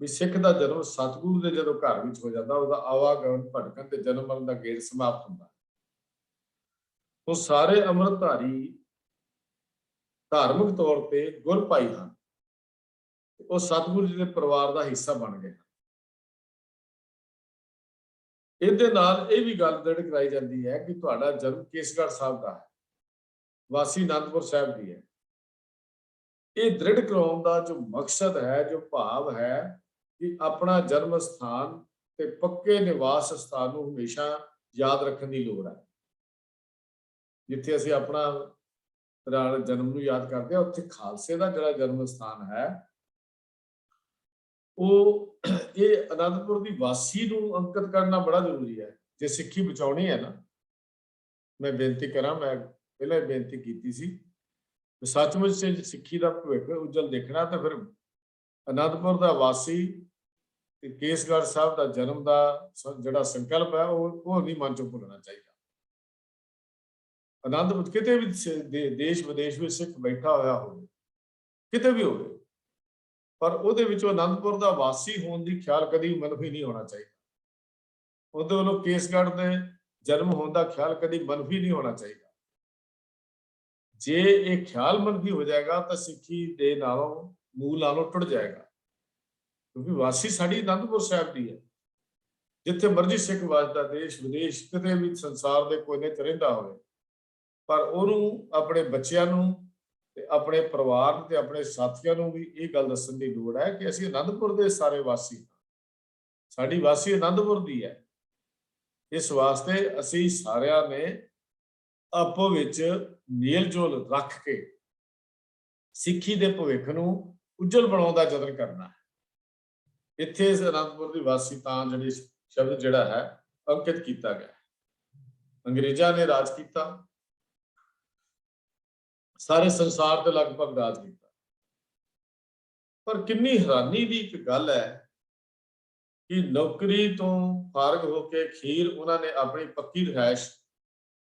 ਵੀ ਸਿੱਖ ਦਾ ਜਨਮ ਸਤਿਗੁਰੂ ਦੇ ਜਦੋਂ ਘਰ ਵਿੱਚ ਹੋ ਜਾਂਦਾ, ਉਹਦਾ ਆਵਾਗਮਨ ਭਟਕਣ ਤੇ ਜਨਮ ਮਰਨ ਦਾ ਗੇੜ ਸਮਾਪਤ ਹੁੰਦਾ। ਉਹ ਸਾਰੇ ਅੰਮ੍ਰਿਤਧਾਰੀ ਧਾਰਮਿਕ ਤੌਰ ਤੇ ਗੁਰ ਭਾਈ ਹਨ, ਉਹ ਸਤਿਗੁਰੂ ਜੀ ਦੇ ਪਰਿਵਾਰ ਦਾ ਹਿੱਸਾ ਬਣ ਗਏ। ਇਹਦੇ ਨਾਲ ਇਹ ਵੀ ਗੱਲ ਦ੍ਰਿੜ ਕਰਾਈ ਜਾਂਦੀ ਹੈ ਕਿ ਤੁਹਾਡਾ ਜਨਮ ਕੇਸਗੜ੍ਹ ਸਾਹਿਬ ਦਾ ਹੈ, ਵਾਸੀ ਅਨੰਦਪੁਰ ਸਾਹਿਬ ਦੀ ਹੈ। ਇਹ ਦ੍ਰਿੜ ਕਰਾਉਣ ਦਾ ਜੋ ਮਕਸਦ ਹੈ, ਜੋ ਭਾਵ ਹੈ ਕਿ ਆਪਣਾ ਜਨਮ ਸਥਾਨ ਤੇ ਪੱਕੇ ਨਿਵਾਸ ਸਥਾਨ ਨੂੰ ਹਮੇਸ਼ਾ ਯਾਦ ਰੱਖਣ ਦੀ ਲੋੜ ਹੈ। ਜਿੱਥੇ ਅਸੀਂ ਆਪਣਾ ਜਨਮ ਨੂੰ ਯਾਦ ਕਰਦੇ ਹਾਂ, ਉੱਥੇ ਖਾਲਸੇ ਦਾ ਜਿਹੜਾ ਜਨਮ ਸਥਾਨ ਹੈ ਉਹ ਇਹ ਅਨੰਦਪੁਰ ਦੀ ਵਾਸੀ ਨੂੰ ਅੰਕਿਤ ਕਰਨਾ ਬੜਾ ਜ਼ਰੂਰੀ ਹੈ। ਜੇ ਸਿੱਖੀ ਬਚਾਉਣੀ ਹੈ ਨਾ, ਮੈਂ ਬੇਨਤੀ ਕਰਾਂ, ਮੈਂ ਪਹਿਲਾਂ ਹੀ ਬੇਨਤੀ ਕੀਤੀ ਸੀ, ਸੱਚਮੁੱਚ ਸਿੱਖੀ ਦਾ ਭਵਿੱਖ ਉਜਲ ਦੇਖਣਾ ਤਾਂ ਫਿਰ ਅਨੰਦਪੁਰ ਦਾ ਵਾਸੀ ਤੇ ਕੇਸਗੜ੍ਹ ਸਾਹਿਬ ਦਾ ਜਨਮ ਦਾ ਜਿਹੜਾ ਸੰਕਲਪ ਹੈ ਉਹ ਨਹੀਂ ਮਨ ਚੋਂ ਭੁੱਲਣਾ ਚਾਹੀਦਾ। ਅਨੰਦਪੁਰ ਕਿਤੇ ਵੀ ਦੇਸ਼ ਵਿਦੇਸ਼ ਵਿੱਚ ਸਿੱਖ ਬੈਠਾ ਹੋਇਆ ਹੋਵੇ, ਕਿਤੇ ਵੀ ਹੋਵੇ, ਪਰ ਉਹਦੇ ਵਿੱਚੋਂ ਅਨੰਦਪੁਰ ਦਾ ਵਾਸੀ ਹੋਣ ਦੀ ਖਿਆਲ ਕਦੀ ਮਨਫੀ ਨਹੀਂ ਹੋਣਾ ਚਾਹੀਦਾ। ਉਹਦੇ ਵੱਲੋਂ ਕੇਸਗੜ੍ਹ ਦੇ ਜਨਮ ਹੋਣ ਦਾ ਖਿਆਲ ਕਦੀ ਮਨਫੀ ਨਹੀਂ ਹੋਣਾ ਚਾਹੀਦਾ। ਜੇ ਇਹ ਖਿਆਲ ਮਨਫੀ ਹੋ ਜਾਏਗਾ ਤਾਂ ਸਿੱਖੀ ਦੇ ਨਾਲੋਂ ਮੂਲ ਨਾਲੋਂ ਟੁੱਟ ਜਾਏਗਾ, ਕਿਉਂਕਿ ਵਾਸੀ ਸਾਡੀ ਅਨੰਦਪੁਰ ਸਾਹਿਬ ਦੀ ਹੈ। ਜਿੱਥੇ ਮਰਜ਼ੀ ਸਿੱਖ ਵੱਸਦਾ, ਦੇਸ਼ ਵਿਦੇਸ਼ ਕਿਤੇ ਵੀ ਸੰਸਾਰ ਦੇ ਕੋਨੇ 'ਚ ਰਹਿੰਦਾ ਹੋਵੇ, ਪਰ ਉਹਨੂੰ ਆਪਣੇ ਬੱਚਿਆਂ ਨੂੰ ਤੇ ਆਪਣੇ ਪਰਿਵਾਰ ਤੇ ਆਪਣੇ ਸਾਥੀਆਂ ਨੂੰ ਵੀ ਇਹ ਗੱਲ ਦੱਸਣ ਦੀ ਲੋੜ ਹੈ ਕਿ ਅਸੀਂ ਅਨੰਦਪੁਰ ਦੇ ਸਾਰੇ ਵਾਸੀ ਹਾਂ, ਸਾਡੀ ਵਾਸੀ ਅਨੰਦਪੁਰ ਦੀ ਹੈ। ਇਸ ਵਾਸਤੇ ਅਸੀਂ ਸਾਰਿਆਂ ਨੇ ਆਪੋ ਵਿੱਚ ਮੇਲ ਜੋਲ ਰੱਖ ਕੇ ਸਿੱਖੀ ਦੇ ਭਵਿੱਖ ਨੂੰ ਉਜਲ ਬਣਾਉਣ ਦਾ ਯਤਨ ਕਰਨਾ ਹੈ। ਇੱਥੇ ਇਸ ਅਨੰਦਪੁਰ ਦੀ ਵਾਸੀ ਤਾਂ ਜਿਹੜੀ ਸ਼ਬਦ ਜਿਹੜਾ ਹੈ ਅੰਕਿਤ ਕੀਤਾ ਗਿਆ। ਅੰਗਰੇਜ਼ਾਂ ਨੇ ਰਾਜ ਕੀਤਾ, ਸਾਰੇ ਸੰਸਾਰ ਤੇ ਲਗਭਗ ਰਾਜ ਕੀਤਾ, ਪਰ ਕਿੰਨੀ ਹੈਰਾਨੀ ਦੀ ਇੱਕ ਗੱਲ ਹੈ ਕਿ ਨੌਕਰੀ ਤੋਂ ਫਾਰਗ ਹੋ ਕੇ ਅਖੀਰ ਉਹਨਾਂ ਨੇ ਆਪਣੀ ਪੱਕੀ ਰਿਹਾਇਸ਼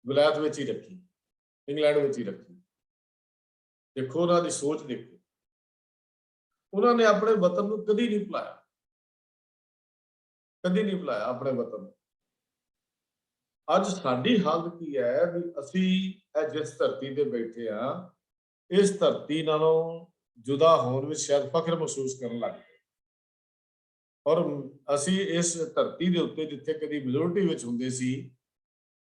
ਵਿਲਾਇਤ ਵਿੱਚ ਹੀ ਰੱਖੀ, ਇੰਗਲੈਂਡ ਵਿੱਚ ਹੀ ਰੱਖੀ। ਦੇਖੋ ਉਹਨਾਂ ਦੀ ਸੋਚ ਦੇਖੋ, ਉਹਨਾਂ ਨੇ ਆਪਣੇ ਵਤਨ ਨੂੰ ਕਦੀ ਨਹੀਂ ਭੁਲਾਇਆ, ਕਦੀ ਨਹੀਂ ਭੁਲਾਇਆ ਆਪਣੇ ਵਤਨ ਨੂੰ। ਅੱਜ ਸਾਡੀ ਹਾਲਤ ਕੀ ਹੈ ਵੀ ਅਸੀਂ ਇਹ ਜਿਸ ਧਰਤੀ ਤੇ ਬੈਠੇ ਆ, ਇਸ ਧਰਤੀ ਨਾਲੋਂ ਜੁਦਾ ਹੋਣ ਵਿੱਚ ਸ਼ਾਇਦ ਫਖਰ ਮਹਿਸੂਸ ਕਰਨ ਲੱਗ ਪਏ। ਔਰ ਅਸੀਂ ਇਸ ਧਰਤੀ ਦੇ ਉੱਤੇ ਜਿੱਥੇ ਕਦੀ ਮੈਜੋਰਟੀ ਵਿੱਚ ਹੁੰਦੇ ਸੀ,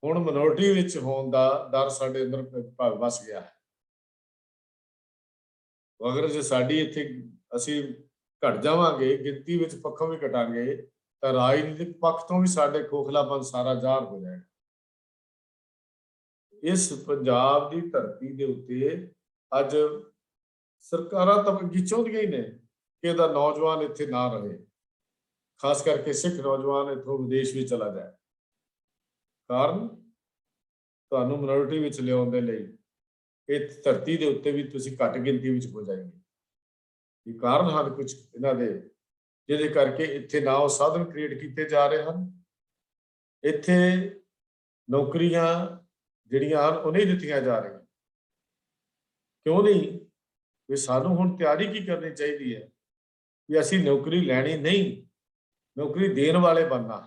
ਹੁਣ ਮਿਨੋਰਟੀ ਵਿੱਚ ਹੋਣ ਦਾ ਡਰ ਸਾਡੇ ਅੰਦਰ ਵਸ ਗਿਆ ਹੈ। ਅਗਰ ਜੇ ਸਾਡੀ ਇੱਥੇ ਅਸੀਂ ਘਟ ਜਾਵਾਂਗੇ, ਗਿਣਤੀ ਵਿੱਚ ਪੱਖੋਂ ਵੀ ਘਟਾਂਗੇ, ਤਾਂ ਰਾਜਨੀਤਿਕ ਪੱਖ ਤੋਂ ਵੀ ਸਾਡੇ ਖੋਖਲਾਪਨ ਸਾਰਾ ਜ਼ਾਹਰ ਹੋ ਜਾਏਗਾ। ਇਸ ਪੰਜਾਬ ਦੀ ਧਰਤੀ ਦੇ ਉੱਤੇ ਅੱਜ ਸਰਕਾਰਾਂ ਤਾਂ ਚਾਹੁੰਦੀਆਂ ਹੀ ਨੇ ਕਿ ਇਹਦਾ ਨੌਜਵਾਨ ਇੱਥੇ ਨਾ ਰਹੇ, ਖਾਸ ਕਰਕੇ ਸਿੱਖ ਨੌਜਵਾਨ ਇੱਥੋਂ ਵਿਦੇਸ਼ ਵਿੱਚ ਚਲਾ ਜਾਏ। ਕਾਰਨ ਤੁਹਾਨੂੰ ਮਿਨੋਰਟੀ ਵਿੱਚ ਲਿਆਉਣ ਦੇ ਲਈ ਇਹ ਧਰਤੀ ਦੇ ਉੱਤੇ ਵੀ ਤੁਸੀਂ ਘੱਟ ਗਿਣਤੀ ਵਿੱਚ ਹੋ ਜਾਏਗੇ। ਇਹ ਕਾਰਨ ਹਨ ਕੁਝ ਇਹਨਾਂ ਦੇ, ਜਿਹਦੇ ਕਰਕੇ ਇੱਥੇ ਨਾ ਉਹ ਸਾਧਨ ਕ੍ਰੀਏਟ ਕੀਤੇ ਜਾ ਰਹੇ ਹਨ, ਇੱਥੇ ਨੌਕਰੀਆਂ ਜਿਹੜੀਆਂ ਹਨ ਉਹ ਨਹੀਂ ਦਿੱਤੀਆਂ ਜਾ ਰਹੀਆਂ। ਕਿਉਂ ਨਹੀਂ? ਵੀ ਸਾਨੂੰ ਹੁਣ ਤਿਆਰੀ ਕੀ ਕਰਨੀ ਚਾਹੀਦੀ ਹੈ ਵੀ ਅਸੀਂ ਨੌਕਰੀ ਲੈਣੀ ਨਹੀਂ, ਨੌਕਰੀ ਦੇਣ ਵਾਲੇ ਬਣਨਾ।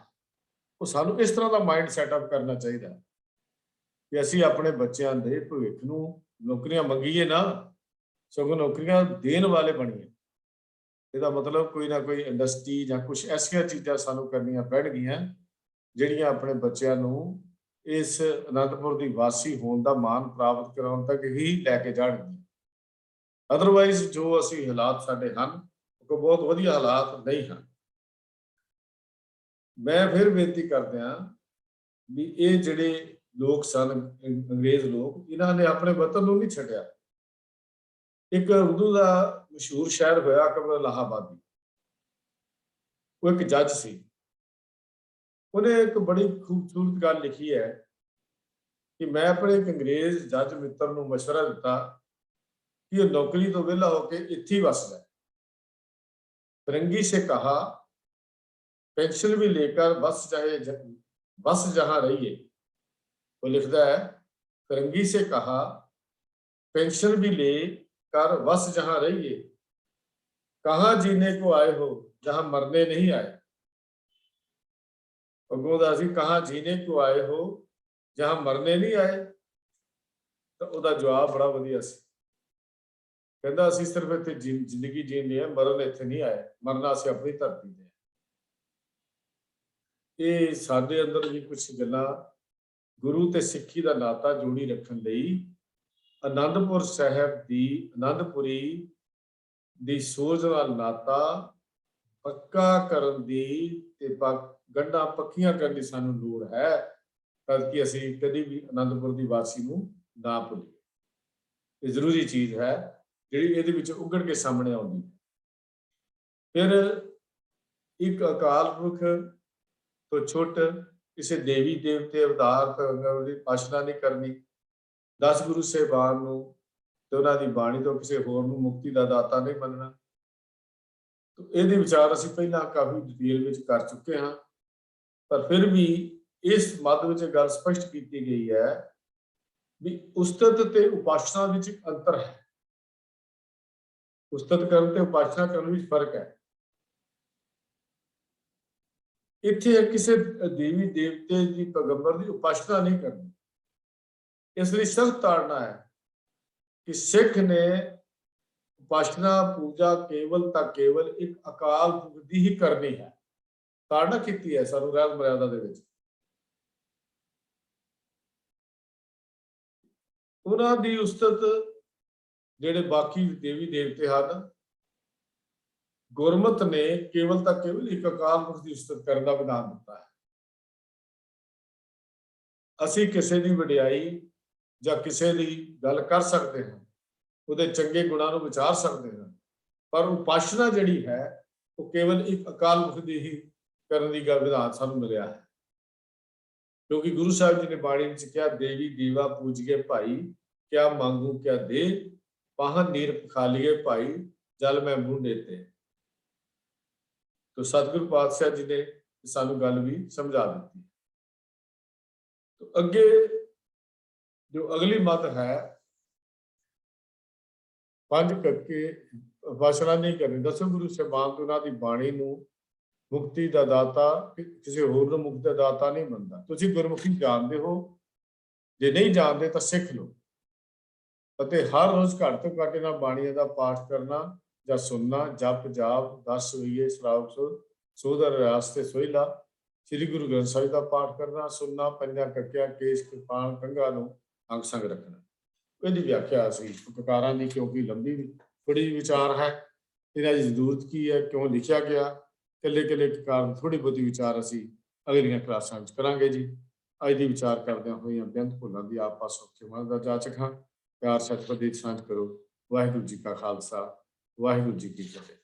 ਉਹ ਸਾਨੂੰ ਇਸ ਤਰ੍ਹਾਂ ਦਾ ਮਾਈਂਡ ਸੈਟਅਪ ਕਰਨਾ ਚਾਹੀਦਾ ਕਿ ਅਸੀਂ ਆਪਣੇ ਬੱਚਿਆਂ ਦੇ ਭਵਿੱਖ ਨੂੰ ਨੌਕਰੀਆਂ ਮੰਗੀਏ ਨਾ, ਸਗੋਂ ਨੌਕਰੀਆਂ ਦੇਣ ਵਾਲੇ ਬਣੀਏ। ਇਹਦਾ ਮਤਲਬ ਕੋਈ ਨਾ ਕੋਈ ਇੰਡਸਟਰੀ ਜਾਂ ਕੁਝ ਐਸੀਆਂ ਚੀਜ਼ਾਂ ਸਾਨੂੰ ਕਰਨੀਆਂ ਪੈਣਗੀਆਂ ਜਿਹੜੀਆਂ ਆਪਣੇ ਬੱਚਿਆਂ ਨੂੰ ਇਸ ਅਨੰਦਪੁਰ ਦੀ ਵਾਸੀ ਹੋਣ ਦਾ ਮਾਣ ਪ੍ਰਾਪਤ ਕਰਾਉਣ ਤੱਕ ਹੀ ਲੈ ਕੇ ਜਾਣਗੀਆਂ। ਅਦਰਵਾਈਜ਼ ਜੋ ਅਸੀਂ ਹਾਲਾਤ ਸਾਡੇ ਹਨ, ਉਹ ਬਹੁਤ ਵਧੀਆ ਹਾਲਾਤ ਨਹੀਂ ਹਨ। ਮੈਂ ਫਿਰ ਬੇਨਤੀ ਕਰਦਿਆਂ ਵੀ ਇਹ ਜਿਹੜੇ ਲੋਕ ਸਨ, ਅੰਗਰੇਜ਼ ਲੋਕ, ਇਹਨਾਂ ਨੇ ਆਪਣੇ ਵਤਨ ਨੂੰ ਨਹੀਂ ਛੱਡਿਆ। ਇੱਕ ਉਰਦੂ ਦਾ ਮਸ਼ਹੂਰ ਸ਼ਾਇਰ ਹੋਇਆ ਕਮਰ ਇਲਾਹਾਬਾਦੀ, ਉਹ ਇੱਕ ਜੱਜ ਸੀ। ਉਹਨੇ ਇੱਕ ਬੜੀ ਖੂਬਸੂਰਤ ਗੱਲ ਲਿਖੀ ਹੈ ਕਿ ਮੈਂ ਆਪਣੇ ਇੱਕ ਅੰਗਰੇਜ਼ ਜੱਜ ਮਿੱਤਰ ਨੂੰ ਮਸ਼ਵਰਾ ਦਿੱਤਾ ਕਿ ਉਹ ਨੌਕਰੀ ਤੋਂ ਵਿਹਲਾ ਹੋ ਕੇ ਇੱਥੇ ਹੀ ਵਸ ਜਾਏ, फिरंगी से कहा पेंशन भी लेकर बस जहां रहिए। वो लिखता है फिरंगी से कहा पेंशन भी लेकर बस जहां रहिए, कहाँ जीने को आए हो जहां मरने नहीं आए। भगवत जी कहाँ जीने को आए हो जहां मरने नहीं आए। तो ਉਹਦਾ ਜਵਾਬ ਬੜਾ ਵਧੀਆ ਸੀ। ਕਹਿੰਦਾ ਅਸੀਂ ਸਿਰਫ ਇੱਥੇ ਜ਼ਿੰਦਗੀ ਜੀਣੀ ਹੈ, ਮਰਨ ਇੱਥੇ ਨਹੀਂ ਆਏ, ਮਰਨਾ ਅਸੀਂ ਆਪਣੀ ਧਰਤੀ ਤੇ। ਇਹ ਸਾਡੇ ਅੰਦਰ ਵੀ ਕੁਝ ਗੱਲਾਂ ਗੁਰੂ ਤੇ ਸਿੱਖੀ ਦਾ ਨਾਤਾ ਜੋੜੀ ਰੱਖਣ ਲਈ ਆਨੰਦਪੁਰ ਸਾਹਿਬ ਦੀ ਆਨੰਦਪੁਰੀ ਦੀ ਸੋਚ ਨਾਲ ਨਾਤਾ ਪੱਕਾ ਕਰਨ ਦੀ ਤੇ ਗੰਢਾਂ ਪੱਕੀਆਂ ਕਰਨ ਦੀ ਸਾਨੂੰ ਲੋੜ ਹੈ, ਤਾਂ ਕਿ ਅਸੀਂ ਕਦੀ ਵੀ ਆਨੰਦਪੁਰ ਦੀ ਵਾਸੀ ਨੂੰ ਨਾ ਭੁੱਲੀਏ। ਇਹ ਜ਼ਰੂਰੀ ਚੀਜ਼ ਹੈ ਜਿਹੜੀ ਇਹਦੇ ਵਿੱਚ ਉੱਗੜ ਕੇ ਸਾਹਮਣੇ ਆਉਂਦੀ ਹੈ। ਫਿਰ ਇੱਕ ਅਕਾਲ ਪੁਰਖ ਤੋਂ ਛੁੱਟ ਕਿਸੇ ਦੇਵੀ ਦੇਵਤੇ ਅਵਤਾਰ ਦੀ ਉਪਾਸਨਾ ਨਹੀਂ ਕਰਨੀ, 10 ਗੁਰੂ ਸਾਹਿਬਾਨ ਨੂੰ ਤੇ ਉਹਨਾਂ ਦੀ ਬਾਣੀ ਤੋਂ ਕਿਸੇ ਹੋਰ ਨੂੰ ਮੁਕਤੀ ਦਾ ਦਾਤਾ ਨਹੀਂ ਮੰਨਣਾ। ਇਹਦੇ ਵਿਚਾਰ ਅਸੀਂ ਪਹਿਲਾਂ ਕਾਫੀ ਡਿਟੇਲ ਵਿੱਚ ਕਰ ਚੁੱਕੇ ਹਾਂ, ਪਰ ਫਿਰ ਵੀ ਇਸ ਮੱਧ ਵਿੱਚ ਗੱਲ ਸਪਸ਼ਟ ਕੀਤੀ ਗਈ ਹੈ ਵੀ ਉਸਤਤ ਤੇ ਉਪਾਸਨਾ ਵਿੱਚ ਇੱਕ ਅੰਤਰ ਹੈ। ਉਸਤਤ ਕਰਨ ਤੇ ਉਪਾਸਨਾ ਕਰਨ ਵਿੱਚ ਫਰਕ ਹੈ। ਇੱਥੇ ਕਿਸੇ ਦੇਵੀ ਦੇਵਤੇ ਦੀ ਪੈਗੰਬਰ ਦੀ ਉਪਾਸਨਾ ਨਹੀਂ ਕਰਨੀ। ਇਸ ਲਈ ਸਖਤ ਤਾੜਨਾ ਹੈ ਕਿ ਸਿੱਖ ਨੇ ਉਪਾਸਨਾ ਪੂਜਾ ਕੇਵਲ ਇੱਕ ਅਕਾਲ ਪੁਰਖ ਦੀ ਹੀ ਕਰਨੀ ਹੈ। ਤਾੜਨਾ ਕੀਤੀ ਹੈ ਸਾਨੂੰ ਰਹਿਤ ਮਰਿਆਦਾ ਦੇ ਵਿੱਚ। ਉਹਨਾਂ ਦੀ ਉਸਤਤ ਜਿਹੜੇ ਬਾਕੀ ਦੇਵੀ ਦੇਵਤੇ ਹਨ, ਗੁਰਮਤ ਨੇ ਕੇਵਲ ਇੱਕ ਅਕਾਲ ਪੁਰਖ ਦੀ ਉਸਤਤ ਕਰਨ ਦਾ ਵਿਧਾਨ ਦਿੱਤਾ ਹੈ। ਅਸੀਂ ਕਿਸੇ ਦੀ ਵਡਿਆਈ ਜਾਂ ਕਿਸੇ ਦੀ ਗੱਲ ਕਰ ਸਕਦੇ ਹਾਂ, ਉਹਦੇ ਚੰਗੇ ਗੁਣਾਂ ਨੂੰ ਵਿਚਾਰ ਸਕਦੇ ਹਾਂ, ਪਰ ਉਪਾਸਨਾ ਜਿਹੜੀ ਹੈ ਉਹ ਕੇਵਲ ਇੱਕ ਅਕਾਲ ਪੁਰਖ ਦੀ ਹੀ ਕਰਨ ਦੀ ਵਿਧਾਨ ਸਾਨੂੰ ਮਿਲਿਆ ਹੈ। ਕਿਉਂਕਿ ਗੁਰੂ ਸਾਹਿਬ ਜੀ ਨੇ ਬਾਣੀ ਵਿੱਚ ਕਿਹਾ ਦੇਵੀ ਦੀਵਾ ਪੂਜੀਏ ਭਾਈ, ਕਿਆ ਮੰਗੂ ਕਿਆ ਦੇ, ਪਾਹਨ ਨੀਰ ਪਖਾਲੀਏ ਭਾਈ, ਜਲ ਮੈਂ ਮੂੰਹ ਦੇਤੇ। तो सतगुरु पातशाह जी ने सानू गल भी समझा दी। तो अगे जो अगली मत है, पंज करके उपासना नहीं करनी, 10 गुरु ਸਾਹਿਬਾਨ ਤੋਂ ਉਹਨਾਂ ਦੀ ਬਾਣੀ ਨੂੰ ਮੁਕਤੀ ਦਾ ਦਾਤਾ ਕਿਸੇ ਹੋਰ ਨੂੰ ਮੁਕਤੀ ਦਾ ਦਾਤਾ ਨਹੀਂ ਮੰਨਦਾ। ਤੁਸੀਂ ਗੁਰਮੁਖੀ ਜਾਣਦੇ ਹੋ, ਜੇ ਨਹੀਂ ਜਾਣਦੇ ਤਾਂ ਸਿੱਖ ਲਓ ਅਤੇ ਹਰ ਰੋਜ਼ ਘੱਟ ਤੋਂ ਘੱਟ ਇਹਨਾਂ ਬਾਣੀਆਂ ਦਾ ਪਾਠ ਕਰਨਾ ਜਾਂ ਸੁਣਨਾ, ਜਪ ਜਾਪ 10 ਹੋਈਏ ਸ਼ਰਾਬ ਸੋਧਰ ਰਾਸਤੇ ਸੋਹਿਲਾ, ਸ੍ਰੀ ਗੁਰੂ ਗ੍ਰੰਥ ਸਾਹਿਬ ਦਾ ਪਾਠ ਕਰਨਾ, ਸੁਣਨਾ, ਪੰਜਾਂ ਕੱਕਿਆਂ ਕੇਸ ਕਿਰਪਾਨ ਕੰਘਾ ਨੂੰ ਅੰਗ ਸੰਗ ਰੱਖਣਾ। ਇਹਦੀ ਵਿਆਖਿਆ ਅਸੀਂ ਉਪਕਾਰਾਂ ਦੀ, ਕਿਉਂਕਿ ਲੰਬੀ ਥੋੜੀ ਵਿਚਾਰ ਹੈ, ਇਹਨਾਂ ਦੀ ਜ਼ਰੂਰਤ ਕੀ ਹੈ, ਕਿਉਂ ਲਿਖਿਆ ਗਿਆ, ਇਕੱਲੇ ਕਾਰਨ ਥੋੜੀ ਬਹੁਤੀ ਵਿਚਾਰ ਅਸੀਂ ਅਗਲੀਆਂ ਕਲਾਸਾਂ ਵਿੱਚ ਕਰਾਂਗੇ ਜੀ। ਅੱਜ ਦੀ ਵਿਚਾਰ ਕਰਦਿਆਂ ਹੋਈਆਂ ਬੇਅੰਤ ਭੁੱਲਾਂ ਦੀ ਆਪ ਪਾਸੋਂ ਖਿਮਾ ਦਾ ਜਾਚਕ ਹਾਂ। ਪਿਆਰ ਸਤਿ ਦੀ ਸਾਂਝ ਕਰੋ। ਵਾਹਿਗੁਰੂ ਜੀ ਕਾ ਖਾਲਸਾ, ਵਾਹਿਗੁਰੂ ਜੀ ਕੀ ਫਤਿਹ।